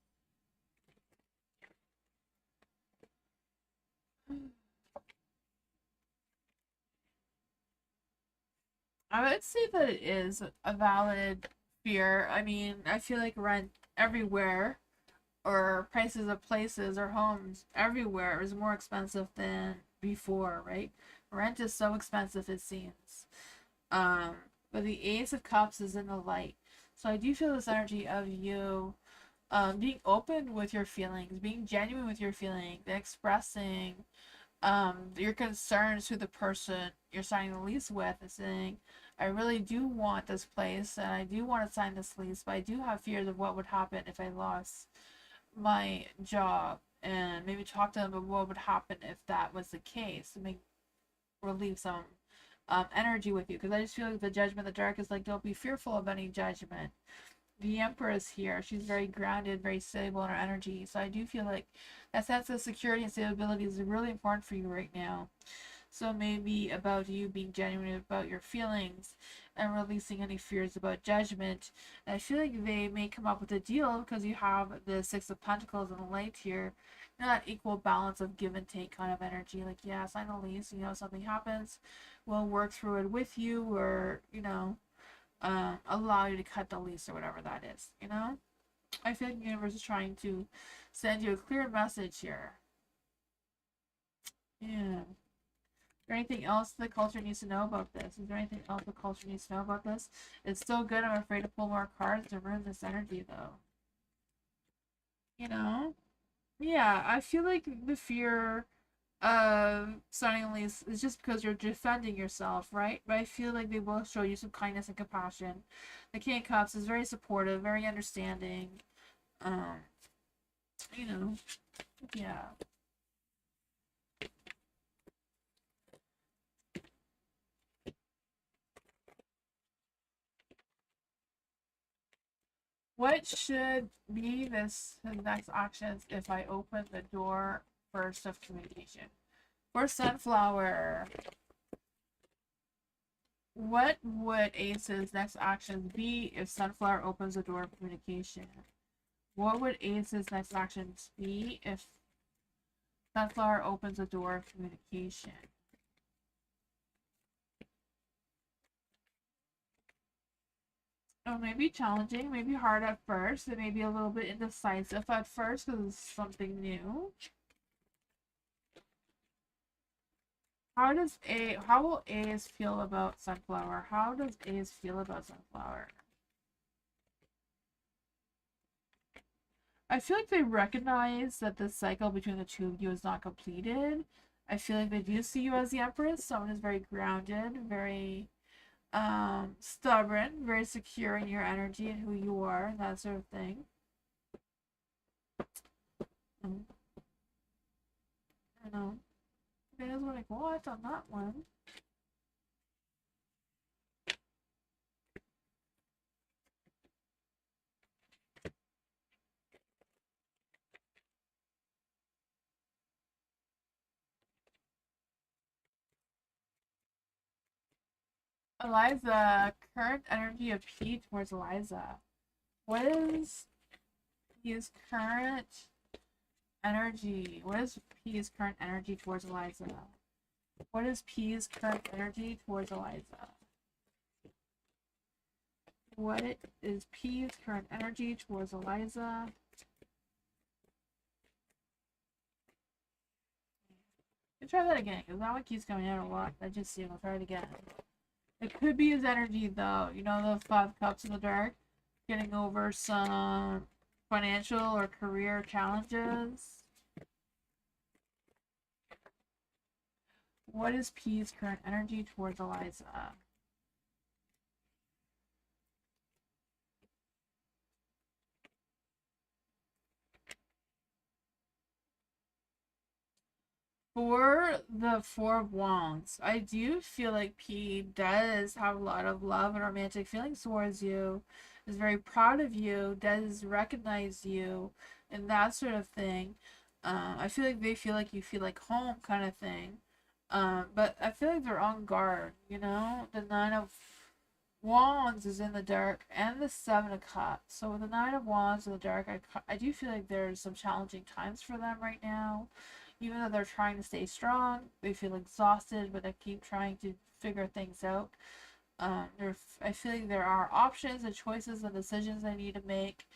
I would say that it is a valid fear. I mean, I feel like rent everywhere or prices of places or homes everywhere is more expensive than before, right? Rent is so expensive, it seems. Um, but the Ace of Cups is in the light. So I do feel this energy of you being open with your feelings, being genuine with your feelings, expressing your concerns to the person you're signing the lease with, and saying, I really do want this place and I do want to sign this lease, but I do have fears of what would happen if I lost my job, and maybe talk to them about what would happen if that was the case, to make relieve some energy with you, because I just feel like the Judgment in the Dark is like, don't be fearful of any judgment. The Empress here, she's very grounded, very stable in her energy, so I do feel like that sense of security and stability is really important for you right now. So maybe about you being genuine about your feelings and releasing any fears about judgment. And I feel like they may come up with a deal because you have the Six of Pentacles and the light here. That equal balance of give and take kind of energy. Like, yeah, sign the lease, something happens, we'll work through it with you, or, allow you to cut the lease or whatever that is. I feel like the universe is trying to send you a clear message here. Yeah. There anything else the culture needs to know about this? Is there anything else the culture needs to know about this? It's still good. I'm afraid to pull more cards to ruin this energy, though. You know? Yeah, I feel like the fear of signing a lease is just because you're defending yourself, right? But I feel like they will show you some kindness and compassion. The King of Cups is very supportive, very understanding. Um, you know, yeah. What should be this next actions if I open the door first of communication? For Sunflower, what would Ace's next actions be if Sunflower opens the door of communication? What would Ace's next actions be if Sunflower opens the door of communication? Oh, maybe challenging, maybe hard at first, it may be a little bit indecisive at first because it's something new. How will Ace feel about Sunflower? How does Ace feel about Sunflower? I feel like they recognize that the cycle between the two of you is not completed. I feel like they do see you as the Empress, someone who's very grounded, very stubborn, very secure in your energy and who you are, and that sort of thing. I don't know. You guys were like, what on that one? Eliza, current energy of P towards Eliza. What is P's current energy? What is P's current energy towards Eliza? What is P's current energy towards Eliza? What is P's current energy towards Eliza? Let's try that again, because that one keeps coming out a lot. I just see. I'll try it again. It could be his energy, though. The 5 cups in the dark. Getting over some financial or career challenges. What is P's current energy towards Eliza? For the 4 of Wands, I do feel like P does have a lot of love and romantic feelings towards you, is very proud of you, does recognize you, and that sort of thing. I feel like they feel like you feel like home, kind of thing. But I feel like they're on guard, The 9 of Wands is in the dark, and the 7 of Cups. So with the 9 of Wands in the dark, I do feel like there's some challenging times for them right now. Even though they're trying to stay strong, they feel exhausted, but they keep trying to figure things out. I feel like there are options and choices and decisions they need to make.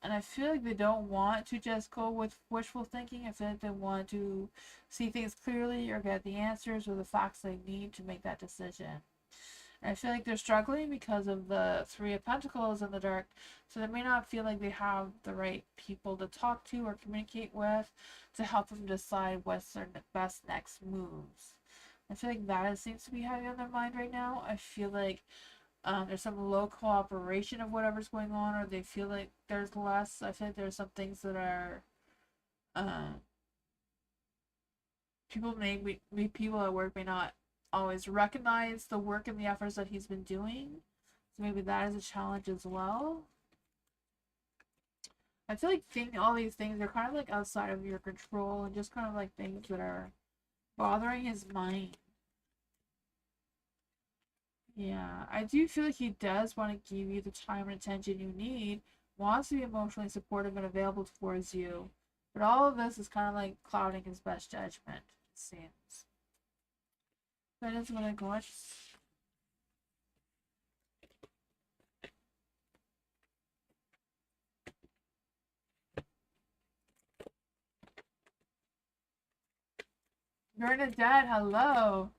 And I feel like they don't want to just go with wishful thinking. I feel like they want to see things clearly or get the answers or the facts they need to make that decision. And I feel like they're struggling because of the Three of Pentacles in the dark. So they may not feel like they have the right people to talk to or communicate with to help them decide what's their best next moves. I feel like that seems to be heavy on their mind right now. I feel like there's some low cooperation of whatever's going on, or they feel like there's less. I feel like there's some things that are um, people at work may not always recognize the work and the efforts that he's been doing. So maybe that is a challenge as well. I feel like all these things are kind of like outside of your control and just kind of like things that are bothering his mind. Yeah, I do feel like he does want to give you the time and attention you need, wants to be emotionally supportive and available towards you. But all of this is kind of like clouding his best judgment, it seems. That is what I got. Bernadette, hello.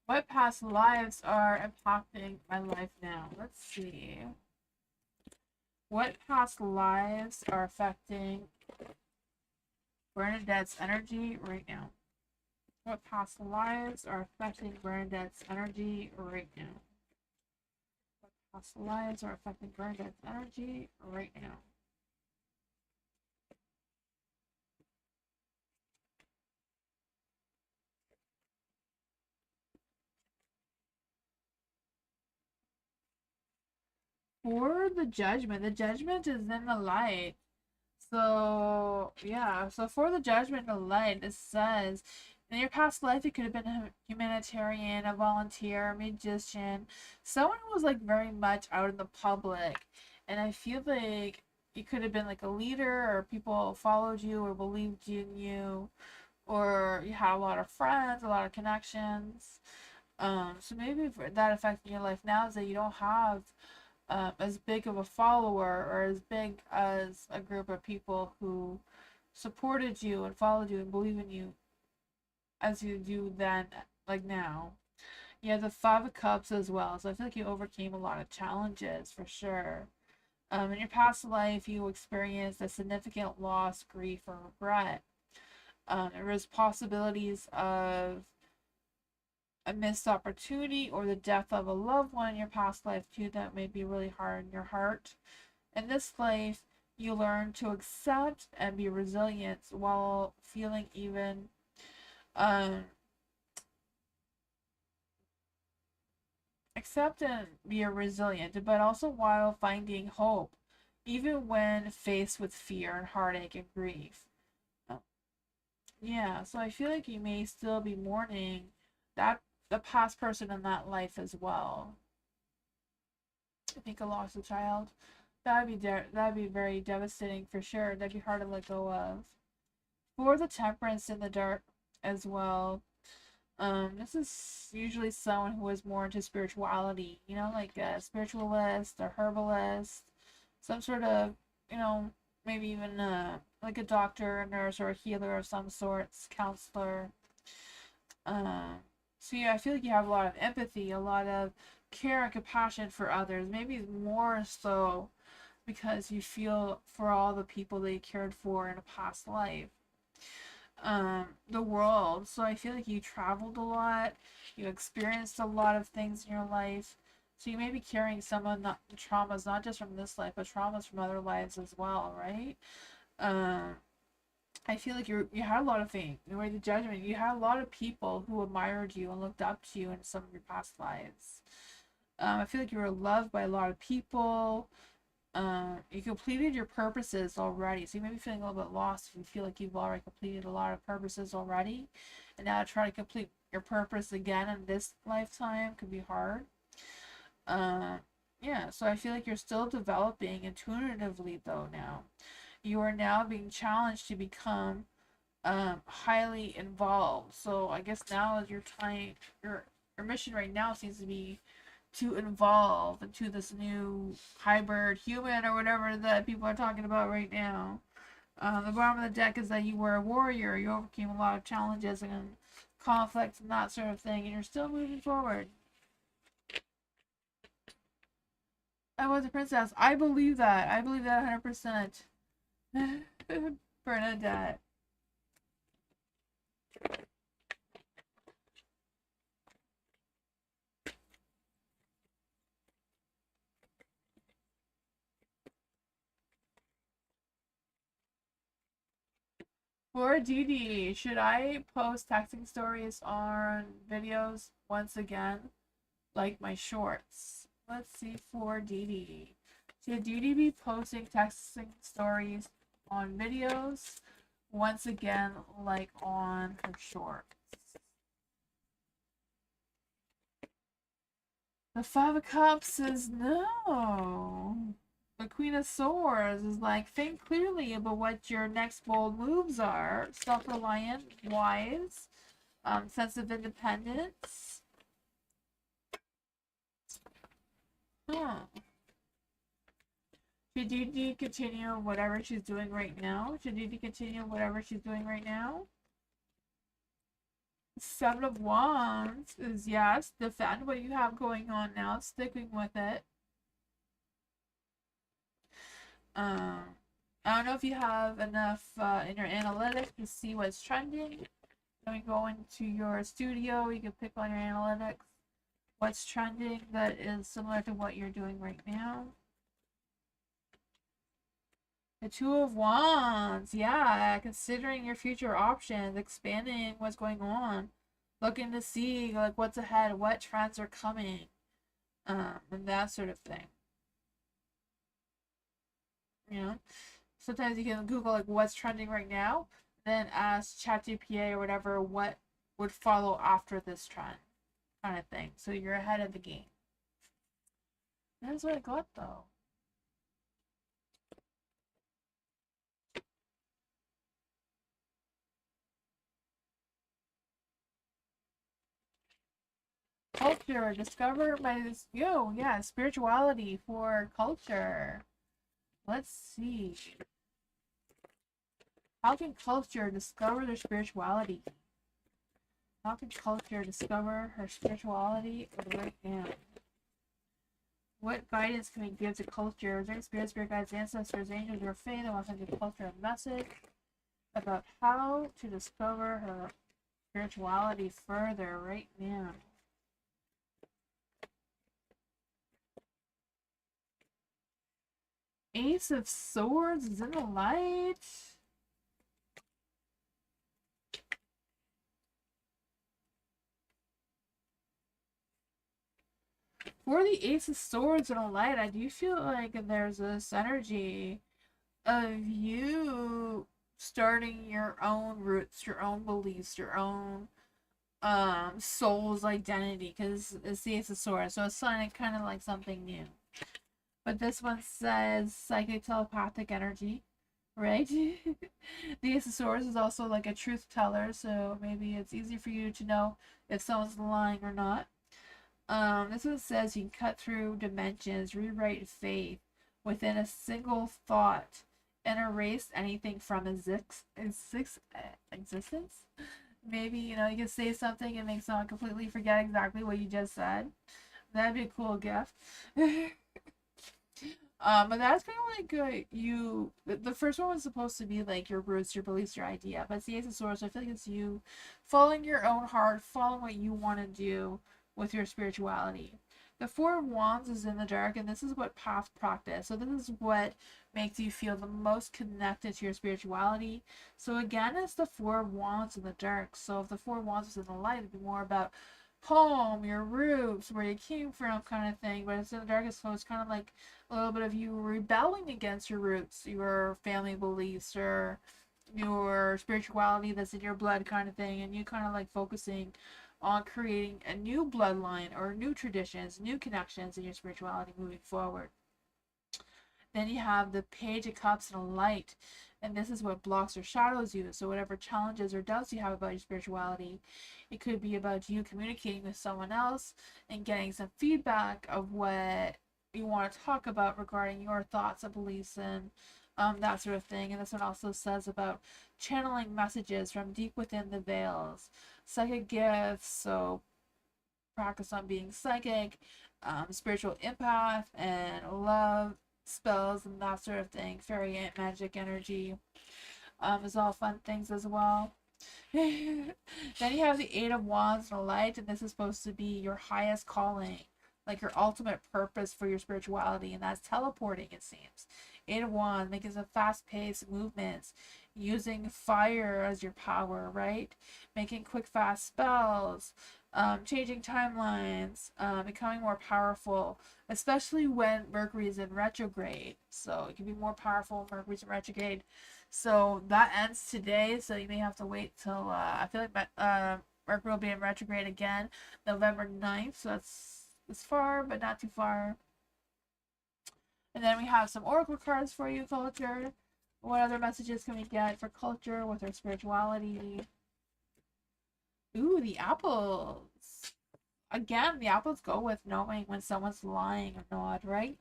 What past lives are impacting my life now? Let's see. What past lives are affecting Bernadette's energy right now? What past lives are affecting Bernadette's energy right now? What past lives are affecting Bernadette's energy right now? For the judgment is in the light. So, yeah, so for the judgment in the light, it says in your past life, you could have been a humanitarian, a volunteer, a magician, someone who was like very much out in the public. And I feel like you could have been like a leader, or people followed you or believed in you, or you had a lot of friends, a lot of connections. So maybe for that affecting your life now is that you don't have as big of a follower or as big as a group of people who supported you and followed you and believe in you as you do then, like now. You have the Five of Cups as well, so I feel like you overcame a lot of challenges for sure. In your past life, you experienced a significant loss, grief, or regret. There was possibilities of a missed opportunity or the death of a loved one in your past life too that may be really hard in your heart. In this life, you learn to accept and be resilient while feeling even um, accept and be resilient, but also while finding hope, even when faced with fear and heartache and grief. Uh, Yeah, so I feel like you may still be mourning that the past person in that life as well. I think I lost a child. That'd be very devastating for sure. That'd be hard to let go of. For the temperance in the dark as well. This is usually someone who is more into spirituality, you know, like a spiritualist or herbalist, some sort of, you know, maybe even like a doctor, a nurse, or a healer of some sorts, counselor. Um, so yeah, I feel like you have a lot of empathy, a lot of care and compassion for others. Maybe more so because you feel for all the people that you cared for in a past life. The world. So I feel like you traveled a lot, you experienced a lot of things in your life. So you may be carrying some of the traumas, not just from this life, but traumas from other lives as well, right? Um, I feel like you had a lot of things. You were the judgment. You had a lot of people who admired you and looked up to you in some of your past lives. I feel like you were loved by a lot of people. You completed your purposes already, so you may be feeling a little bit lost if you feel like you've already completed a lot of purposes already, and now to try to complete your purpose again in this lifetime could be hard. Uh, yeah, so I feel like you're still developing intuitively though now. You are now being challenged to become highly involved. So I guess now is your time. Your mission right now seems to be to evolve into this new hybrid human or whatever that people are talking about right now. The bottom of the deck is that you were a warrior. You overcame a lot of challenges and conflicts and that sort of thing, and you're still moving forward. I was a princess. I believe that. I believe that 100%. Bernadette. For Didi, should I post texting stories on videos once again, like my shorts? Let's see for Didi. Should Didi be posting texting stories on videos once again, like on her shorts? The Five of Cups says no. The Queen of Swords is like, think clearly about what your next bold moves are. Self-reliant, wise, sense of independence. Huh. Should Didi continue whatever she's doing right now? Should Didi continue whatever she's doing right now? Seven of Wands is yes. Defend what you have going on now. Sticking with it. I don't know if you have enough in your analytics to see what's trending. When you go into your studio, you can pick on your analytics what's trending that is similar to what you're doing right now. The Two of Wands, yeah, considering your future options, expanding what's going on, looking to see like what's ahead, what trends are coming, and that sort of thing. You know, sometimes you can Google like what's trending right now, then ask ChatGPT or whatever what would follow after this trend, kind of thing. So you're ahead of the game. That's what I got though. Culture, discover by this. Yo, yeah, spirituality for culture. Let's see. How can culture discover their spirituality? How can culture discover her spirituality right now? What guidance can we give to culture? Is there any spirit guides, ancestors, angels, or fae that wants to give culture a message about how to discover her spirituality further right now? Ace of Swords is in the light. For the Ace of Swords in the light, I do feel like there's this energy of you starting your own roots, your own beliefs, your own soul's identity, because it's the Ace of Swords, so it's kind of like something new. But this one says psychic telepathic energy, right? The Ace of Swords is also like a truth teller, so maybe it's easy for you to know if someone's lying or not. This one says you can cut through dimensions, rewrite faith within a single thought, and erase anything from existence. Maybe, you know, you can say something and make someone completely forget exactly what you just said. That'd be a cool gift. But that's kind of like the first one was supposed to be like your roots, your beliefs, your idea. But it's the Ace of Swords, so I feel like it's you following your own heart, following what you want to do with your spirituality. The Four of Wands is in the dark, and this is what path practice. So this is what makes you feel the most connected to your spirituality. So again, it's the Four of Wands in the dark. So if the Four of Wands is in the light, it'd be more about home, your roots, where you came from, kind of thing. But it's in the darkest, so it's kind of like a little bit of you rebelling against your roots, your family beliefs, or your spirituality that's in your blood, kind of thing, and you kind of like focusing on creating a new bloodline or new traditions, new connections in your spirituality moving forward. Then you have the Page of Cups and a Light, and this is what blocks or shadows you. So whatever challenges or doubts you have about your spirituality, it could be about you communicating with someone else and getting some feedback of what you want to talk about regarding your thoughts and beliefs and that sort of thing. And this one also says about channeling messages from deep within the veils, psychic gifts. So practice on being psychic, spiritual empath, and love spells and that sort of thing. Fairy magic energy is all fun things as well. Then you have the Eight of Wands and a Light, and this is supposed to be your highest calling, like your ultimate purpose for your spirituality, and that's teleporting, it seems. Eight of Wands, making some fast-paced movements, using fire as your power, right? Making quick, fast spells, changing timelines, becoming more powerful, especially when Mercury is in retrograde. So it can be more powerful when Mercury's in retrograde. So that ends today, so you may have to wait till, I feel like Mercury will be in retrograde again, November 9th, so it's far, but not too far. And then we have some oracle cards for you, culture. What other messages can we get for culture with our spirituality? Ooh, the apples. Again, the apples go with knowing when someone's lying or not, right?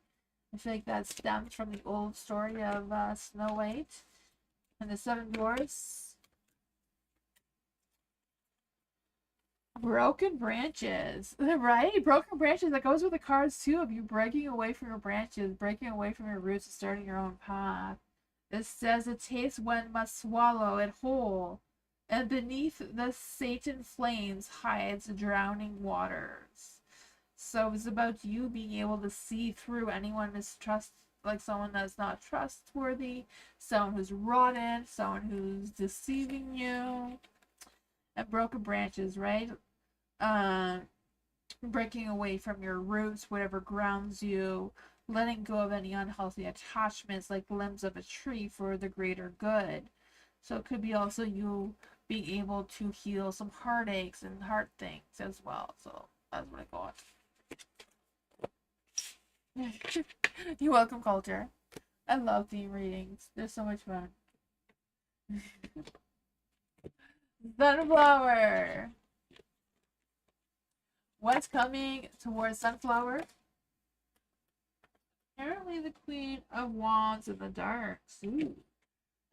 I feel like that stems from the old story of Snow White and the Seven Dwarfs. Broken branches, right? Broken branches, that goes with the cards too, of you breaking away from your branches, breaking away from your roots and starting your own path. This says it tastes one must swallow it whole, and beneath the Satan flames hides drowning waters. So it's about you being able to see through anyone mistrust, like someone that's not trustworthy, someone who's rotten, someone who's deceiving you. And broken branches, right? Breaking away from your roots, whatever grounds you, letting go of any unhealthy attachments like limbs of a tree for the greater good. So it could be also you being able to heal some heartaches and heart things as well. So that's what I got. You're welcome, culture. I love theme readings. They're so much fun. Sunflower. What's coming towards Sunflower? Apparently the Queen of Wands in the darks. Ooh.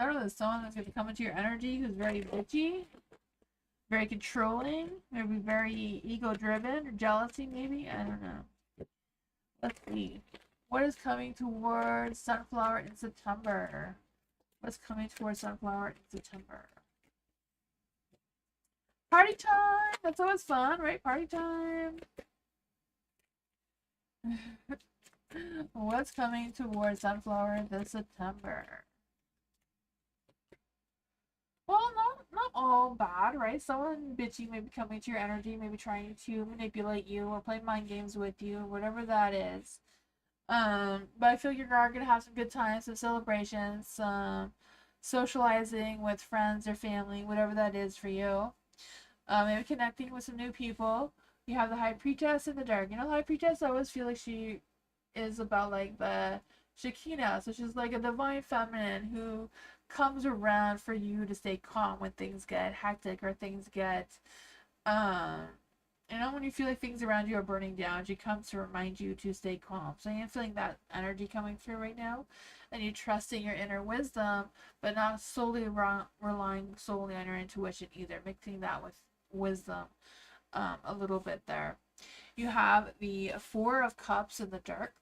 I don't know, there's someone that's going to come into your energy who's very bitchy, very controlling, maybe very ego-driven, or jealousy maybe, I don't know. Let's see. What is coming towards Sunflower in September? What's coming towards Sunflower in September? Party time! That's always fun, right? Party time! What's coming towards Sunflower this September? Well, not all bad, right? Someone bitchy may be coming to your energy, maybe trying to manipulate you or play mind games with you, whatever that is. But I feel you're gonna have some good times, some celebrations, some socializing with friends or family, whatever that is for you. Maybe connecting with some new people. You have the High Priestess in the dark. You know, the High Priestess, I always feel like she is about like the Shekinah, so she's like a divine feminine who comes around for you to stay calm when things get hectic or things get um when you feel like things around you are burning down, she comes to remind you to stay calm. So I am feeling that energy coming through right now, and you trusting your inner wisdom, but not solely relying solely on your intuition either, mixing that with wisdom a little bit there. You have the Four of Cups in the dark.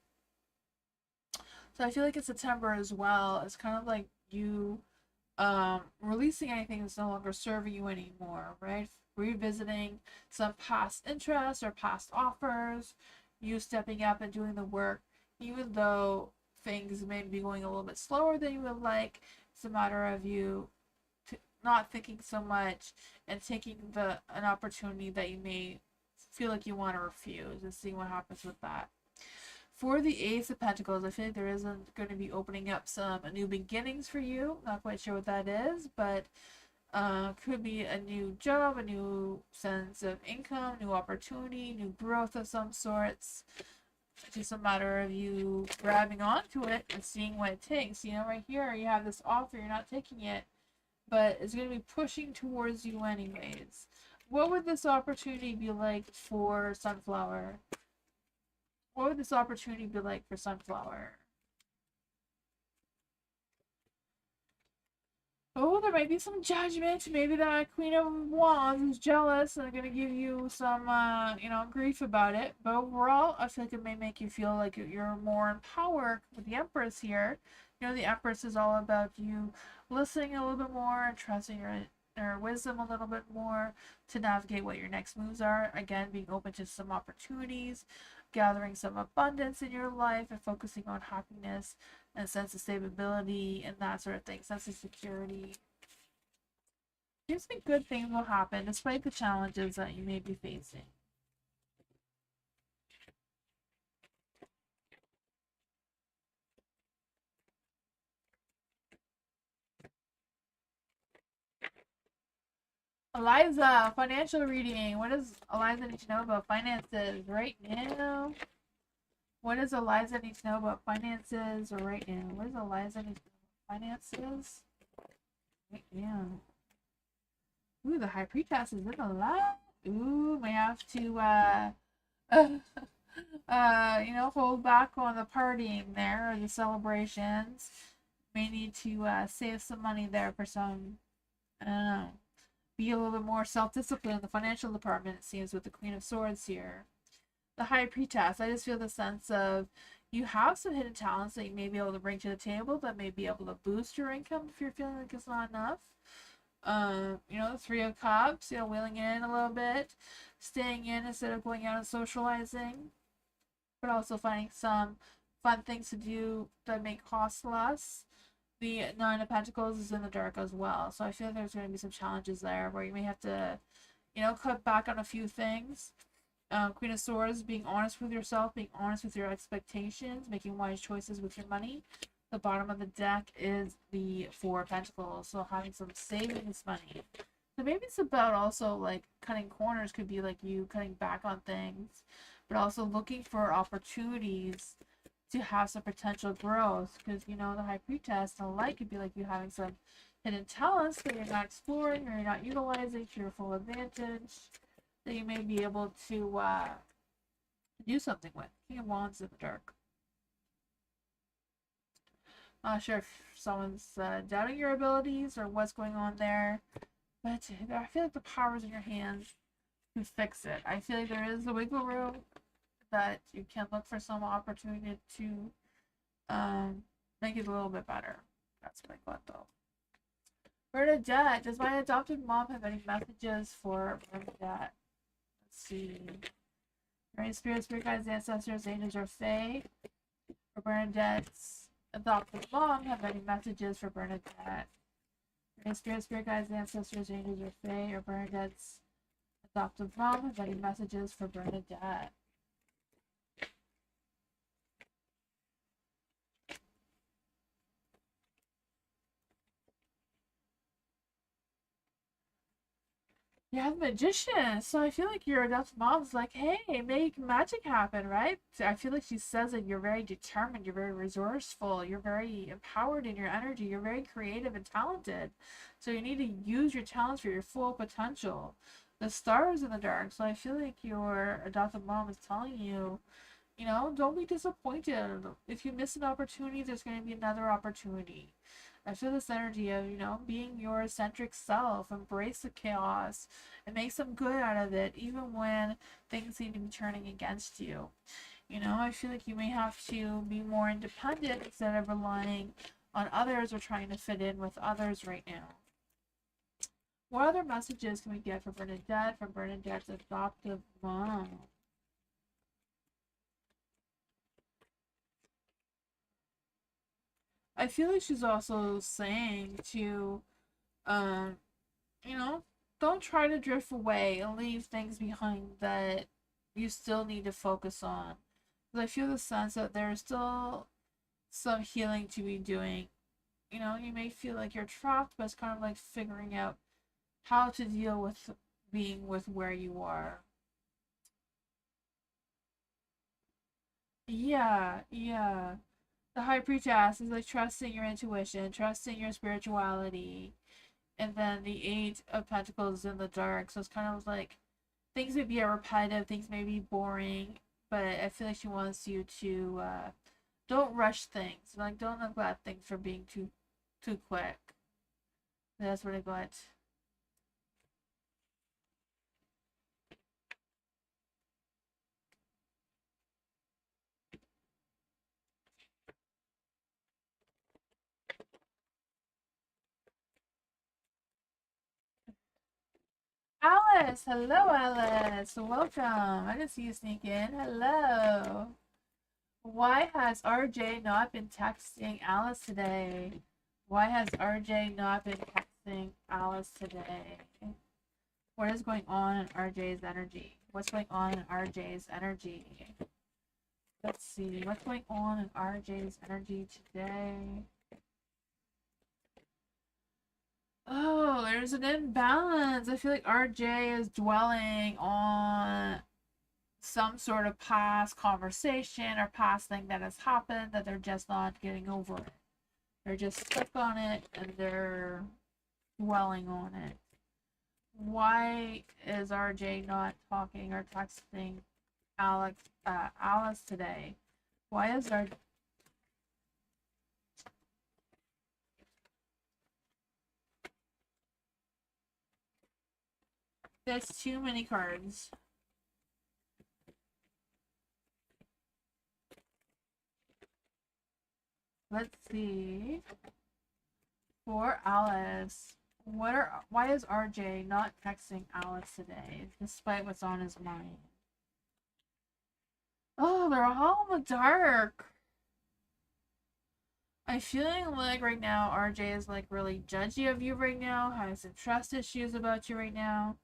So I feel like in September as well, it's kind of like you releasing anything that's no longer serving you anymore, right? Revisiting some past interests or past offers, you stepping up and doing the work, even though things may be going a little bit slower than you would like. It's a matter of you not thinking so much and taking an opportunity that you may feel like you want to refuse and seeing what happens with that. For the Ace of Pentacles, I feel like there isn't going to be opening up some new beginnings for you. Not quite sure what that is, but could be a new job, a new sense of income, new opportunity, new growth of some sorts. It's just a matter of you grabbing onto it and seeing what it takes. You know, right here, you have this offer, you're not taking it, but it's going to be pushing towards you anyways. What would this opportunity be like for Sunflower? What would this opportunity be like for Sunflower? Oh, there might be some judgment. Maybe that Queen of Wands is jealous and gonna give you some, grief about it. But overall, I feel like it may make you feel like you're more in power with the Empress here. You know, the Empress is all about you listening a little bit more and trusting your wisdom a little bit more to navigate what your next moves are. Again, being open to some opportunities, gathering some abundance in your life, and focusing on happiness and sense of stability and that sort of thing, sense of security. Seems like good things will happen despite the challenges that you may be facing. Eliza, financial reading. What does Eliza need to know about finances right now? What does Eliza need to know about finances right now? What does Eliza need to know about finances right now? Ooh, the High Priestess is in a lot. Ooh, may have to hold back on the partying there or the celebrations. May need to save some money there for some, I don't know, be a little bit more self-disciplined in the financial department, it seems, with the Queen of Swords here. The High Priestess, I just feel the sense of you have some hidden talents that you may be able to bring to the table that may be able to boost your income if you're feeling like it's not enough. The Three of Cups, wheeling in a little bit, staying in instead of going out and socializing, but also finding some fun things to do that may cost less. The Nine of Pentacles is in the dark as well, so I feel like there's going to be some challenges there where you may have to, cut back on a few things. Queen of Swords, being honest with yourself, being honest with your expectations, making wise choices with your money. The bottom of the deck is the Four of Pentacles, so having some savings money. So maybe it's about also like cutting corners, could be like you cutting back on things, but also looking for opportunities to have some potential growth, because the High Priestess and the light could be like you having some hidden talents that you're not exploring or you're not utilizing to your full advantage that you may be able to do something with. King of Wands in the dark. Not sure if someone's doubting your abilities or what's going on there, but I feel like the power's in your hands to fix it. I feel like there is a wiggle room that you can look for some opportunity to make it a little bit better. That's what I thought, though. Bernadette, does my adopted mom have any messages for Bernadette? Let's see. Right, spirit guides, ancestors, angels, or fae. For Bernadette's adopted mom, have any messages for Bernadette? Right, spirit guides, ancestors, angels, or fae. Or Bernadette's adoptive mom, have any messages for Bernadette? Yeah, the magician. So I feel like your adopted mom's like, hey, make magic happen, right? So I feel like she says that you're very determined, you're very resourceful, you're very empowered in your energy, you're very creative and talented. So you need to use your talents for your full potential. The stars in the dark. So I feel like your adopted mom is telling you, don't be disappointed. If you miss an opportunity, there's going to be another opportunity. I feel this energy of, being your eccentric self, embrace the chaos, and make some good out of it, even when things seem to be turning against you. I feel like you may have to be more independent instead of relying on others or trying to fit in with others right now. What other messages can we get for Bernadette, from Bernadette's adoptive mom? I feel like she's also saying to, um, don't try to drift away and leave things behind that you still need to focus on. Because I feel the sense that there's still some healing to be doing. You may feel like you're trapped, but it's kind of like figuring out how to deal with being with where you are. Yeah, yeah. The High Priestess is like trusting your intuition, trusting your spirituality. And then the Eight of Pentacles in the dark. So it's kind of like things may be repetitive, things may be boring, but I feel like she wants you to don't rush things. Like don't neglect things for being too quick. That's what I got. Alice! Hello, Alice! Welcome! I didn't see you sneak in. Hello! Why has RJ not been texting Alice today? Why has RJ not been texting Alice today? What is going on in RJ's energy? What's going on in RJ's energy? Let's see. What's going on in RJ's energy today? Oh, there's an imbalance. I feel like RJ is dwelling on some sort of past conversation or past thing that has happened that they're just not getting over it. They're just stuck on it and they're dwelling on it. Why is RJ not talking or texting Alice today? Why is our There's too many cards. Let's see. For Alice, why is RJ not texting Alice today, despite what's on his mind? Oh, they're all in the dark. I'm feeling like right now RJ is like really judgy of you right now, has some trust issues about you right now.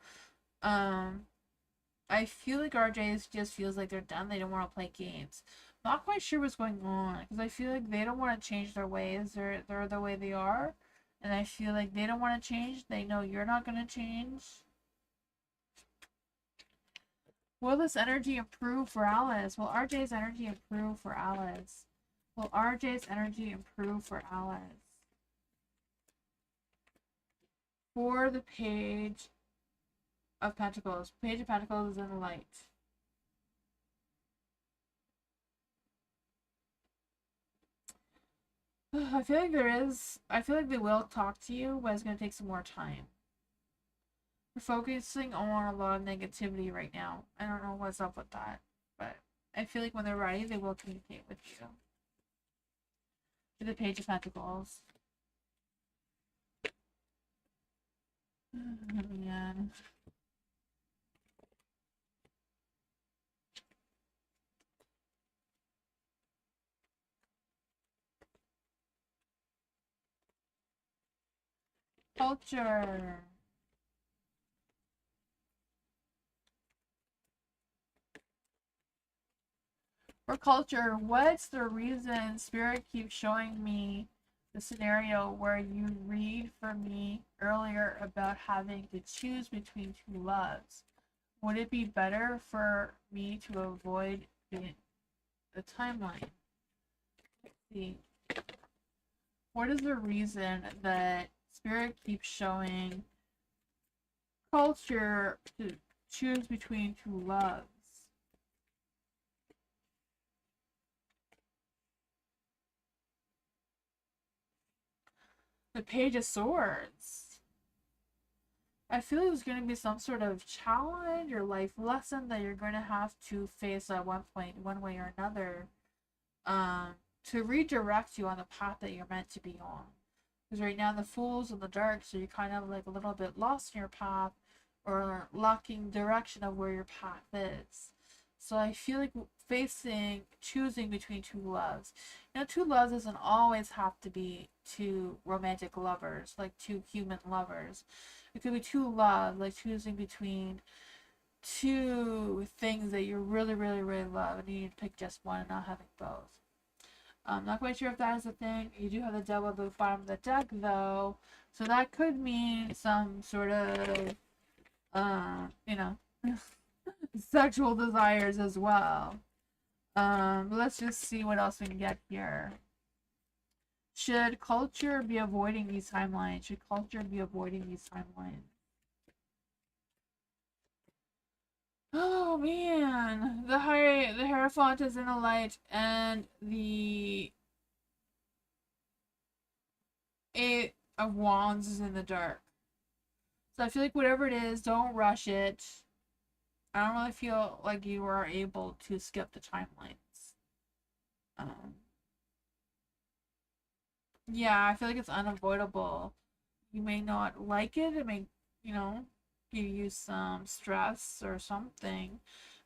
I feel like RJ just feels like they're done. They don't want to play games. Not quite sure what's going on because I feel like they don't want to change their ways. They're the way they are, and I feel like they don't want to change. They know you're not going to change. Will this energy improve for Alice? Will RJ's energy improve for Alice? Will RJ's energy improve for Alice? For the Page of Pentacles. Page of Pentacles is in the light. I feel like they will talk to you, but it's going to take some more time. We're focusing on a lot of negativity right now. I don't know what's up with that, but I feel like when they're ready, they will communicate with you. For the Page of Pentacles. Man. Culture. For culture, what's the reason Spirit keeps showing me the scenario where you read for me earlier about having to choose between two loves? Would it be better for me to avoid the timeline? Let's see. What is the reason that Spirit keeps showing culture to choose between two loves? The Page of Swords. I feel there's going to be some sort of challenge or life lesson that you're going to have to face at one point, one way or another, to redirect you on the path that you're meant to be on. Because right now the Fool's in the dark, so you're kind of like a little bit lost in your path or lacking direction of where your path is. So I feel like choosing between two loves. Two loves doesn't always have to be two romantic lovers, like two human lovers. It could be two loves, like choosing between two things that you really, really, really love, and you need to pick just one and not having both. I'm not quite sure if that is a thing. You do have the devil at the bottom of the deck, though, so that could mean some sort of, you know, sexual desires as well. Let's just see what else we can get here. Should culture be avoiding these timelines? Should culture be avoiding these timelines? Oh man, the Hierophant is in the light, and the Eight of Wands is in the dark. So I feel like whatever it is, don't rush it. I don't really feel like you are able to skip the timelines. Um, yeah, I feel like it's unavoidable. You may not like it. It may, you know, give you some stress or something.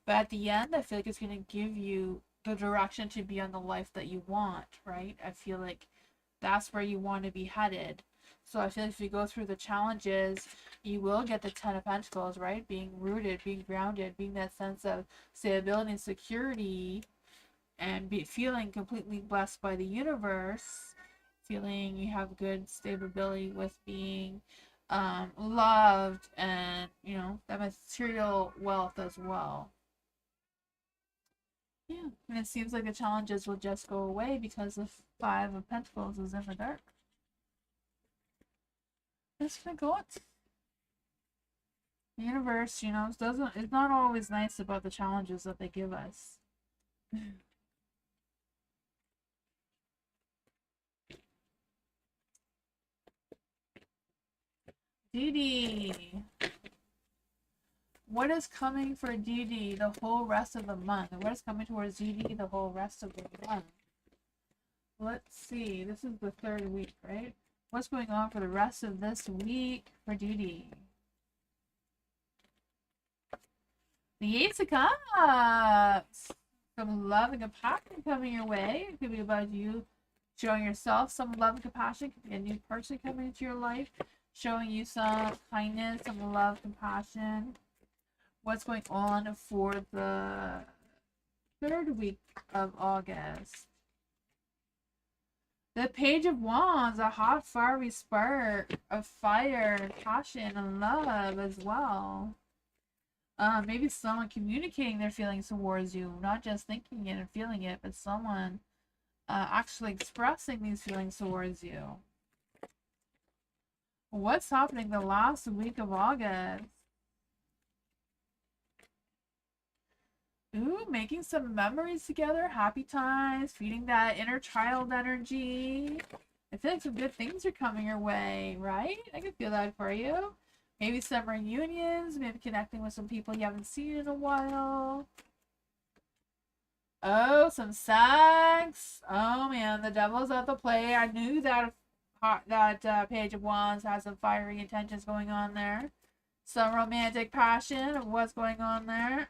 But at the end, I feel like it's going to give you the direction to be on the life that you want, right? I feel like that's where you want to be headed. So I feel like if you go through the challenges, you will get the Ten of Pentacles, right? Being rooted, being grounded, being that sense of stability and security, and feeling completely blessed by the universe, feeling you have good stability with being loved, and that material wealth as well. Yeah, and it seems like the challenges will just go away because the Five of Pentacles is in the dark. Just gonna go it. The universe, it's not always nice about the challenges that they give us. Dee. What is coming for Dee the whole rest of the month? And what is coming towards Dee the whole rest of the month? Let's see. This is the third week, right? What's going on for the rest of this week for Dee? The Ace of Cups. Some love and compassion coming your way. It could be about you showing yourself some love and compassion. It could be a new person coming into your life, showing you some kindness, some love, compassion. What's going on for the third week of August? The Page of Wands, a hot, fiery spark of fire, passion, and love as well. Maybe someone communicating their feelings towards you, not just thinking it and feeling it, but someone actually expressing these feelings towards you. What's happening the last week of August? Ooh, making some memories together, happy times, feeding that inner child energy. I feel like some good things are coming your way, right? I can feel that for you. Maybe some reunions, maybe connecting with some people you haven't seen in a while. Oh, some sex. Oh man, the devil's at the play. I knew that Page of Wands has some fiery intentions going on there. Some romantic passion of what's going on there.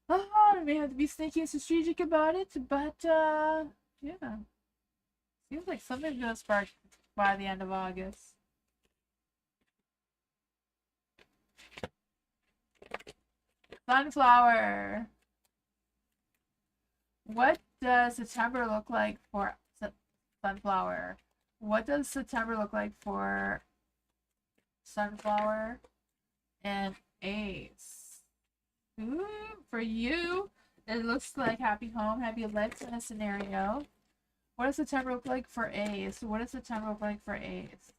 I may have to be sneaky and strategic about it, but yeah. Seems like something's gonna spark by the end of August. Sunflower. What does September look like for Sunflower? What does September look like for Sunflower and Ace? Ooh, for you, it looks like happy home, happy life in a scenario. What does September look like for Ace? What does September look like for Ace?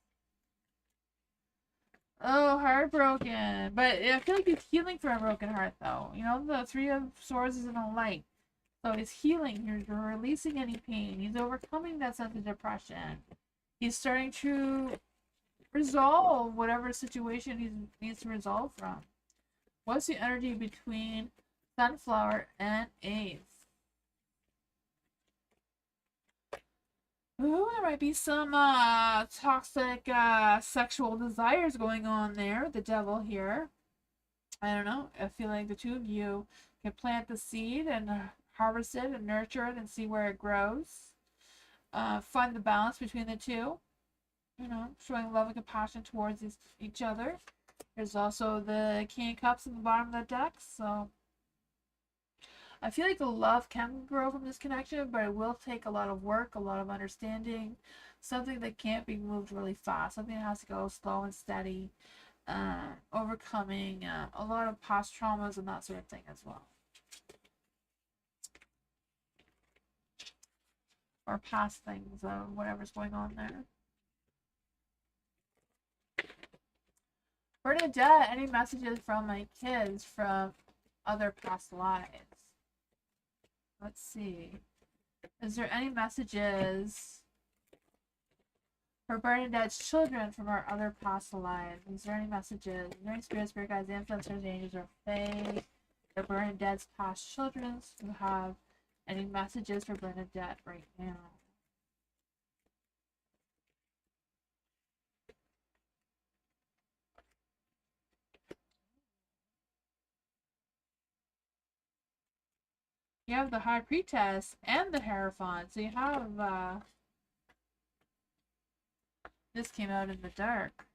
Oh, heartbroken. But I feel like he's healing from a broken heart, though. The Three of Swords is in a light. So he's healing. You're releasing any pain. He's overcoming that sense of depression. He's starting to resolve whatever situation he needs to resolve from. What's the energy between Sunflower and Ace? Ooh, there might be some toxic sexual desires going on there. The devil here. I don't know. I feel like the two of you can plant the seed and harvest it and nurture it and see where it grows. Find the balance between the two. Showing love and compassion towards each other. There's also the King of Cups in the bottom of the deck, so I feel like the love can grow from this connection, but it will take a lot of work, a lot of understanding, something that can't be moved really fast, something that has to go slow and steady, overcoming a lot of past traumas and that sort of thing as well. or past things or whatever's going on there. Bernadette, any messages from my kids from other past lives? Let's see. Is there any messages for Bernadette's children from our other past lives? Is there any messages? Is there any spirit guides, ancestors, angels, or fae? For Bernadette's past children who have any messages for Bernadette right now? You have the High Priestess and the Hierophant. So you have, this came out in the dark.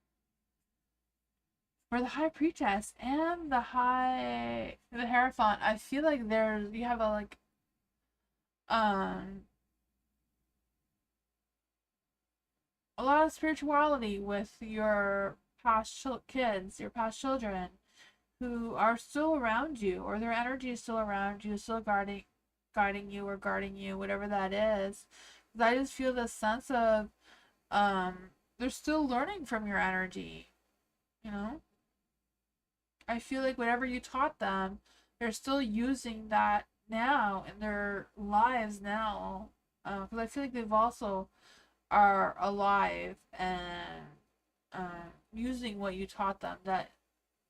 For the High Priestess and the Hierophant, I feel like you have a, a lot of spirituality with your past kids, your past children, who are still around you, or their energy is still around you, still guiding you or guarding you, whatever that is. Because I just feel this sense of they're still learning from your energy, you know? I feel like whatever you taught them, they're still using that now in their lives now. Because I feel like they've also are alive and using what you taught them, that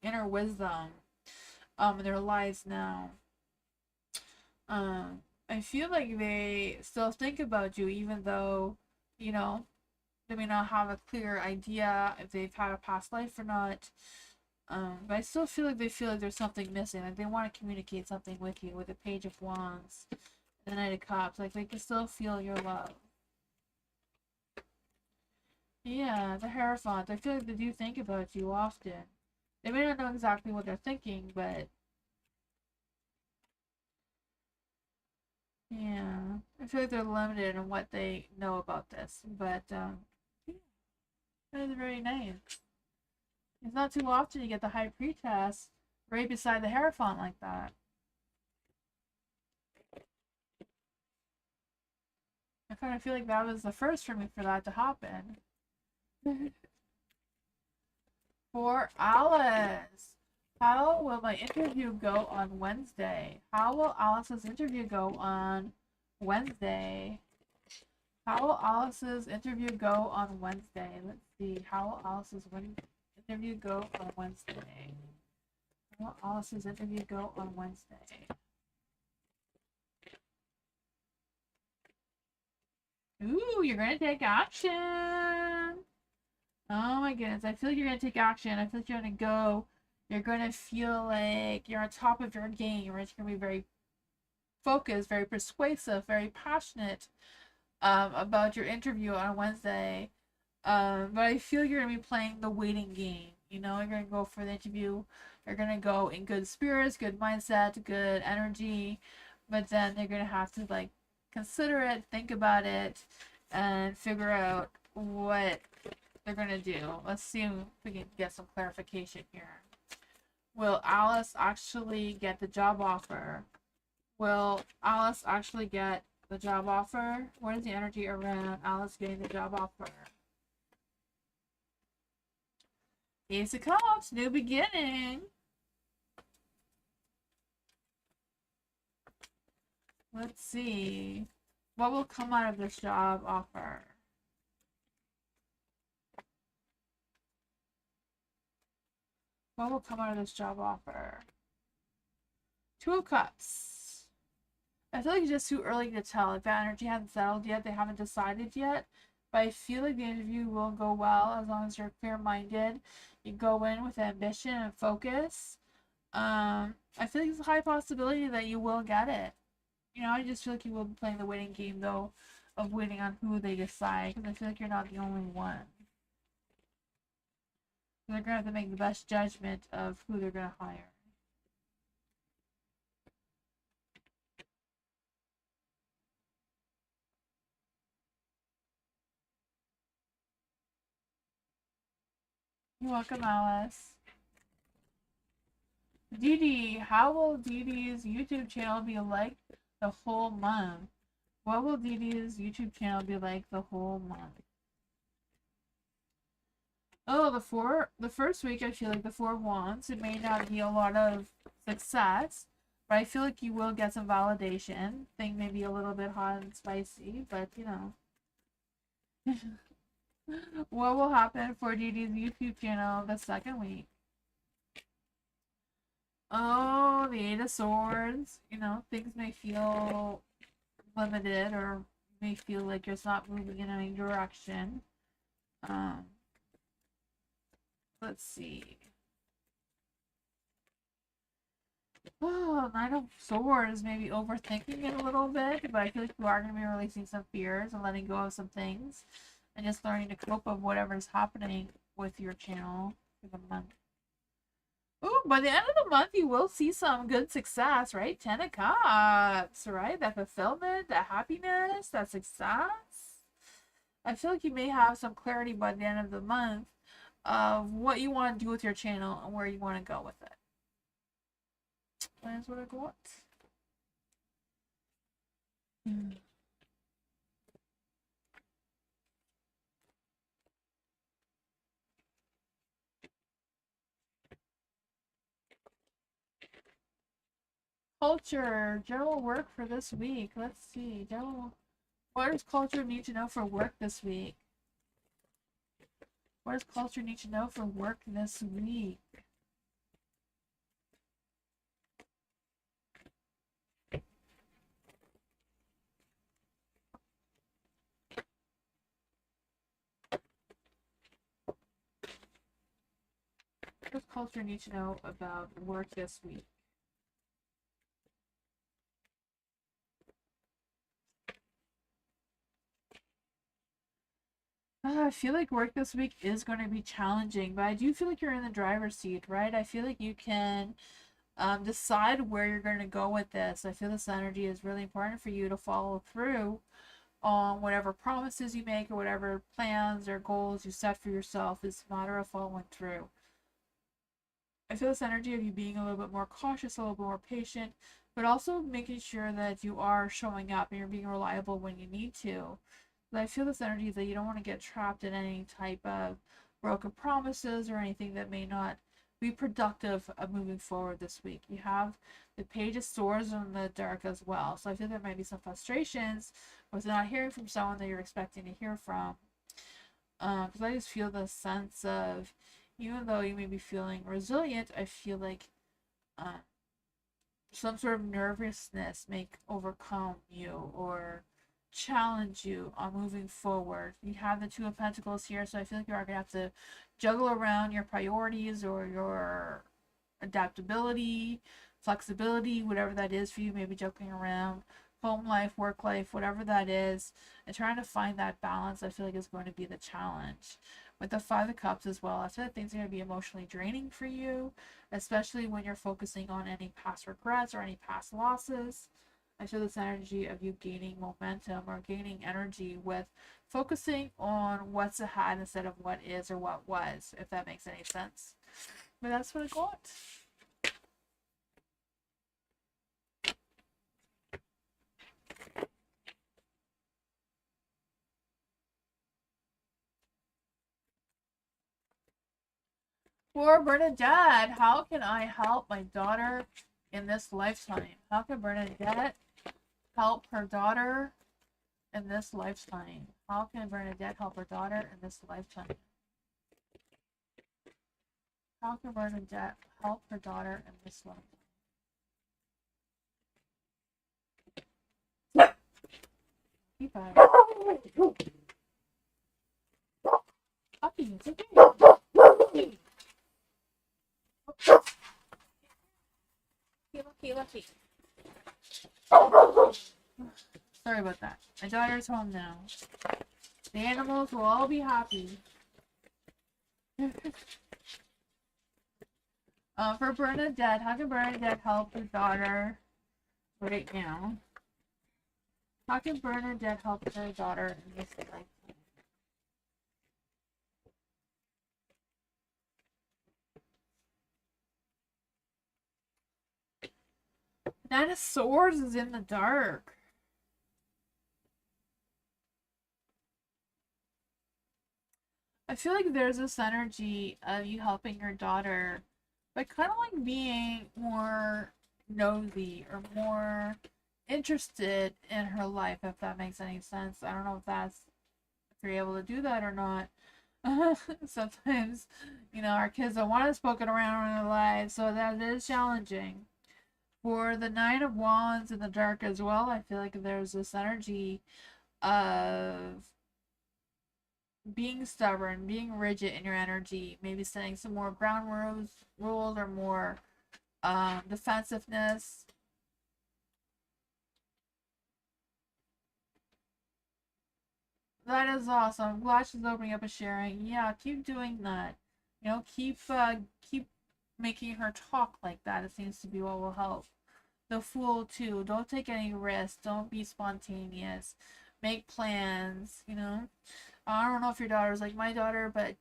inner wisdom, in their lives now. I feel like they still think about you, even though, you know, they may not have a clear idea if they've had a past life or not. But I still feel like they feel like there's something missing. Like they want to communicate something with you with the Page of Wands and the Knight of Cups. Like they can still feel your love. Yeah, the Hierophant. I feel like they do think about you often. They may not know exactly what they're thinking, but yeah, I feel like they're limited in what they know about this. But yeah, that is very nice. It's not too often you get the High Priestess right beside the Hierophant like that. I kind of feel like that was the first for me for that to happen. For Alice, how will my interview go on Wednesday? How will Alice's interview go on Wednesday? How will Alice's interview go on Wednesday? Let's see. How will Alice's interview go on Wednesday? How will Alice's interview go on Wednesday? Ooh, you're gonna take action. Oh my goodness, I feel like you're gonna take action. I feel like you're gonna go. You're gonna feel like you're on top of your game. You're gonna be very focused, very persuasive, very passionate about your interview on Wednesday. But I feel you're gonna be playing the waiting game. You know, you're gonna go for the interview. You're gonna go in good spirits, good mindset, good energy. But then you're gonna have to like consider it, think about it, and figure out what they're gonna do. Let's see if we can get some clarification here. Will Alice actually get the job offer? Will Alice actually get the job offer? What is the energy around Alice getting the job offer? Ace of Cups, new beginning. Let's see. What will come out of this job offer? What will come out of this job offer? Two of Cups. I feel like it's just too early to tell. Like that energy hasn't settled yet. They haven't decided yet. But I feel like the interview will go well as long as you're clear-minded. You go in with ambition and focus. I feel like it's a high possibility that you will get it. You know, I just feel like you will be playing the waiting game, though, of waiting on who they decide. Because I feel like you're not the only one. They're going to have to make the best judgment of who they're going to hire. You're welcome, Alice. Dee Dee, how will Dee Dee's YouTube channel be like the whole month? What will Dee Dee's YouTube channel be like the whole month? Oh, the first week I feel like the Four of Wands. It may not be a lot of success, but I feel like you will get some validation. Thing may be a little bit hot and spicy, but you know. What will happen for Dee Dee's YouTube channel the second week? Oh, the Eight of Swords. You know, things may feel limited or may feel like you're not moving in any direction. Um, let's see. Oh, Nine of Swords, maybe overthinking it a little bit, but I feel like you are going to be releasing some fears and letting go of some things and just learning to cope with whatever's happening with your channel for the month. Ooh, by the end of the month, you will see some good success, right? 10 of Cups, right? That fulfillment, that happiness, that success. I feel like you may have some clarity by the end of the month of what you want to do with your channel and where you want to go with it. That's what I got. Culture, general work for this week. Let's see. What does culture need to know for work this week? What does culture need to know for work this week? What does culture need to know about work this week? I feel like work this week is going to be challenging, but I do feel like you're in the driver's seat, right? I feel like you can decide where you're going to go with this. I feel this energy is really important for you to follow through on whatever promises you make or whatever plans or goals you set for yourself. It's a matter of following through. I feel this energy of you being a little bit more cautious, a little bit more patient, but also making sure that you are showing up and you're being reliable when you need to. But I feel this energy that you don't want to get trapped in any type of broken promises or anything that may not be productive of moving forward this week. You have the Page of Swords in the dark as well. So I feel there might be some frustrations with not hearing from someone that you're expecting to hear from. Because I just feel the sense of, even though you may be feeling resilient, I feel like some sort of nervousness may overcome you or challenge you on moving forward. You have the Two of Pentacles here, so I feel like you are going to have to juggle around your priorities or your adaptability, flexibility, whatever that is for you, maybe juggling around home life, work life, whatever that is, and trying to find that balance. I feel like is going to be the challenge. With the Five of Cups as well, I feel like things are going to be emotionally draining for you, especially when you're focusing on any past regrets or any past losses. I feel this energy of you gaining momentum or gaining energy with focusing on what's ahead instead of what is or what was, if that makes any sense. But that's what I got. For Bernadette, how can I help my daughter in this lifetime? How can Bernadette help her daughter in this lifetime? How can Bernadette help her daughter in this lifetime? How can Bernadette help her daughter in this lifetime? Keep on. Puppy, it's okay. Lucky. Sorry about that. My daughter's home now. The animals will all be happy. For Bernadette, how can Bernadette help her daughter right now? How can Bernadette help her daughter in this lifetime? Nine of Swords is in the dark. I feel like there's this energy of you helping your daughter by kind of like being more nosy or more interested in her life, if that makes any sense. I don't know if you're able to do that or not. Sometimes, our kids don't want us poking around in their lives, so that is challenging. For the Nine of Wands in the dark as well, I feel like there's this energy of being stubborn, being rigid in your energy, maybe setting some more ground rules or more defensiveness. That is awesome. I'm glad she's opening up and sharing. Yeah, keep doing that. Keep making her talk like that. It seems to be what will help. The Fool too. Don't take any risks. Don't be spontaneous. Make plans. I don't know if your daughter's like my daughter, but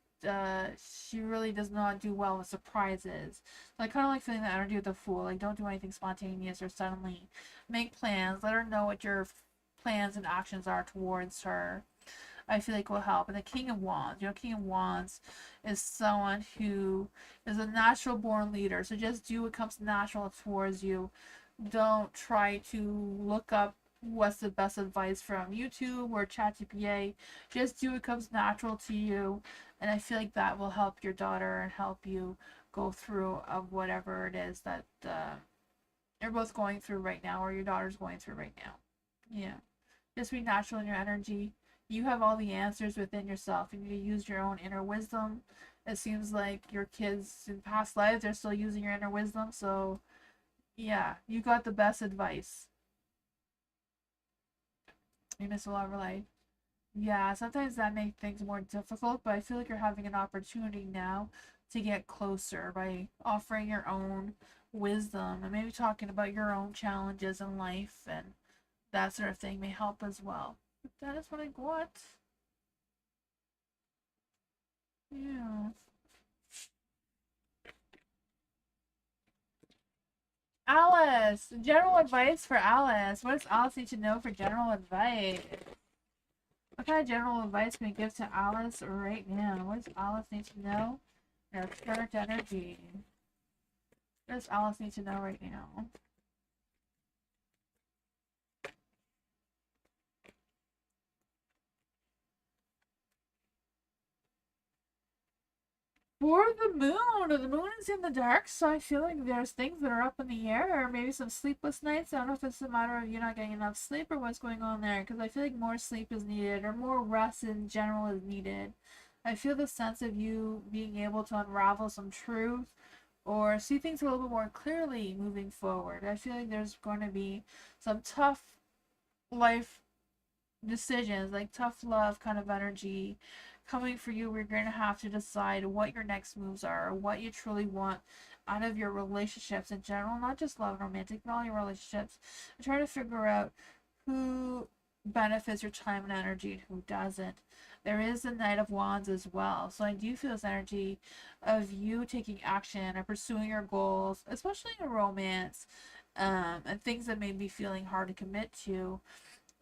she really does not do well with surprises. So I kind of like feeling the energy of the Fool. Like, don't do anything spontaneous or suddenly. Make plans. Let her know what your plans and actions are towards her. I feel like will help. And the King of Wands, King of Wands is someone who is a natural born leader. So just do what comes natural towards you. Don't try to look up what's the best advice from YouTube or ChatGPT. Just do what comes natural to you. And I feel like that will help your daughter and help you go through of whatever it is that you're both going through right now or your daughter's going through right now. Yeah. Just be natural in your energy. You have all the answers within yourself. You need to use your own inner wisdom. It seems like your kids in past lives are still using your inner wisdom. So, yeah, you got the best advice in this love life. Yeah, sometimes that makes things more difficult, but I feel like you're having an opportunity now to get closer by offering your own wisdom and maybe talking about your own challenges in life and that sort of thing may help as well. But that is what I got. Yeah. Alice, general advice for Alice. What does Alice need to know for general advice? What kind of general advice can we give to Alice right now? What does Alice need to know in her current energy? What does Alice need to know right now? For the moon is in the dark, so I feel like there's things that are up in the air, or maybe some sleepless nights. I don't know if it's a matter of you not getting enough sleep or what's going on there, because I feel like more sleep is needed, or more rest in general is needed. I feel the sense of you being able to unravel some truth or see things a little bit more clearly moving forward. I feel like there's going to be some tough life decisions, like tough love kind of energy coming for you. We're going to have to decide what your next moves are, or what you truly want out of your relationships in general, not just love and romantic, but all your relationships. And trying to figure out who benefits your time and energy and who doesn't. There is the Knight of Wands as well. So I do feel this energy of you taking action and pursuing your goals, especially in romance, and things that may be feeling hard to commit to.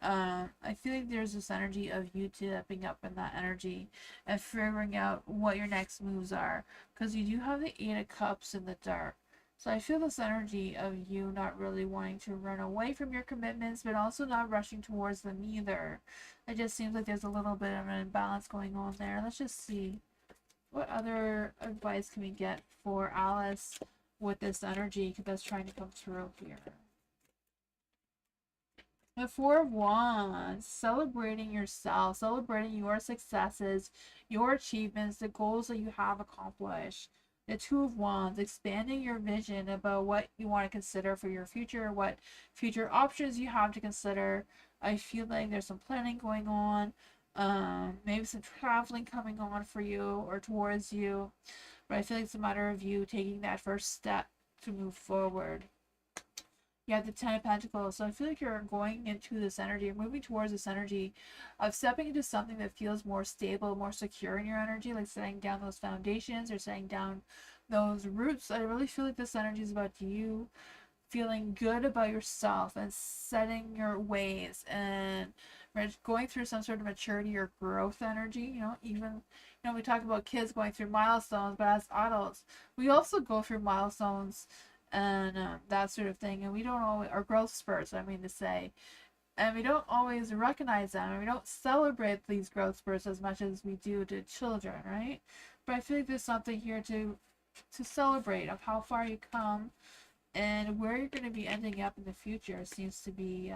I feel like there's this energy of you stepping up in that energy and figuring out what your next moves are, because you do have the Eight of Cups in the dark. So I feel this energy of you not really wanting to run away from your commitments, but also not rushing towards them either. It just seems like there's a little bit of an imbalance going on there. Let's just see. What other advice can we get for Alice with this energy that's trying to come through here? The Four of Wands, celebrating yourself, celebrating your successes, your achievements, the goals that you have accomplished. The Two of Wands, expanding your vision about what you want to consider for your future, what future options you have to consider. I feel like there's some planning going on, maybe some traveling coming on for you or towards you. But I feel like it's a matter of you taking that first step to move forward. You have the Ten of Pentacles. So I feel like you're going into this energy, you're moving towards this energy of stepping into something that feels more stable, more secure in your energy, like setting down those foundations or setting down those roots. I really feel like this energy is about you feeling good about yourself and setting your ways and going through some sort of maturity or growth energy. Even we talk about kids going through milestones, but as adults, we also go through milestones and that sort of thing, and we don't always, or growth spurts, I mean to say, and we don't always recognize them, and we don't celebrate these growth spurts as much as we do to children, right? But I feel like there's something here to celebrate of how far you come and where you're going to be ending up in the future seems to be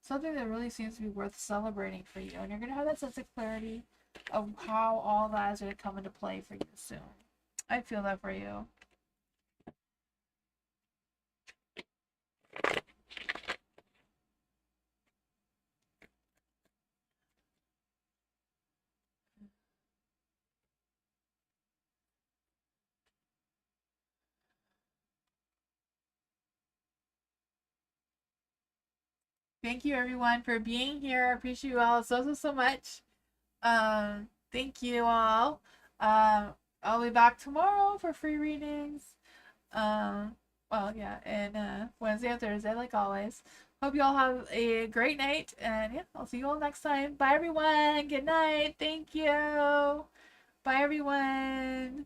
something that really seems to be worth celebrating for you. And you're going to have that sense of clarity of how all that is going to come into play for you soon. I feel that for you. Thank you everyone for being here. I appreciate you all so much. Thank you all. I'll be back tomorrow for free readings. Well, yeah, and Wednesday and Thursday, like always. Hope you all have a great night, and yeah, I'll see you all next time. Bye, everyone. Good night. Thank you. Bye, everyone.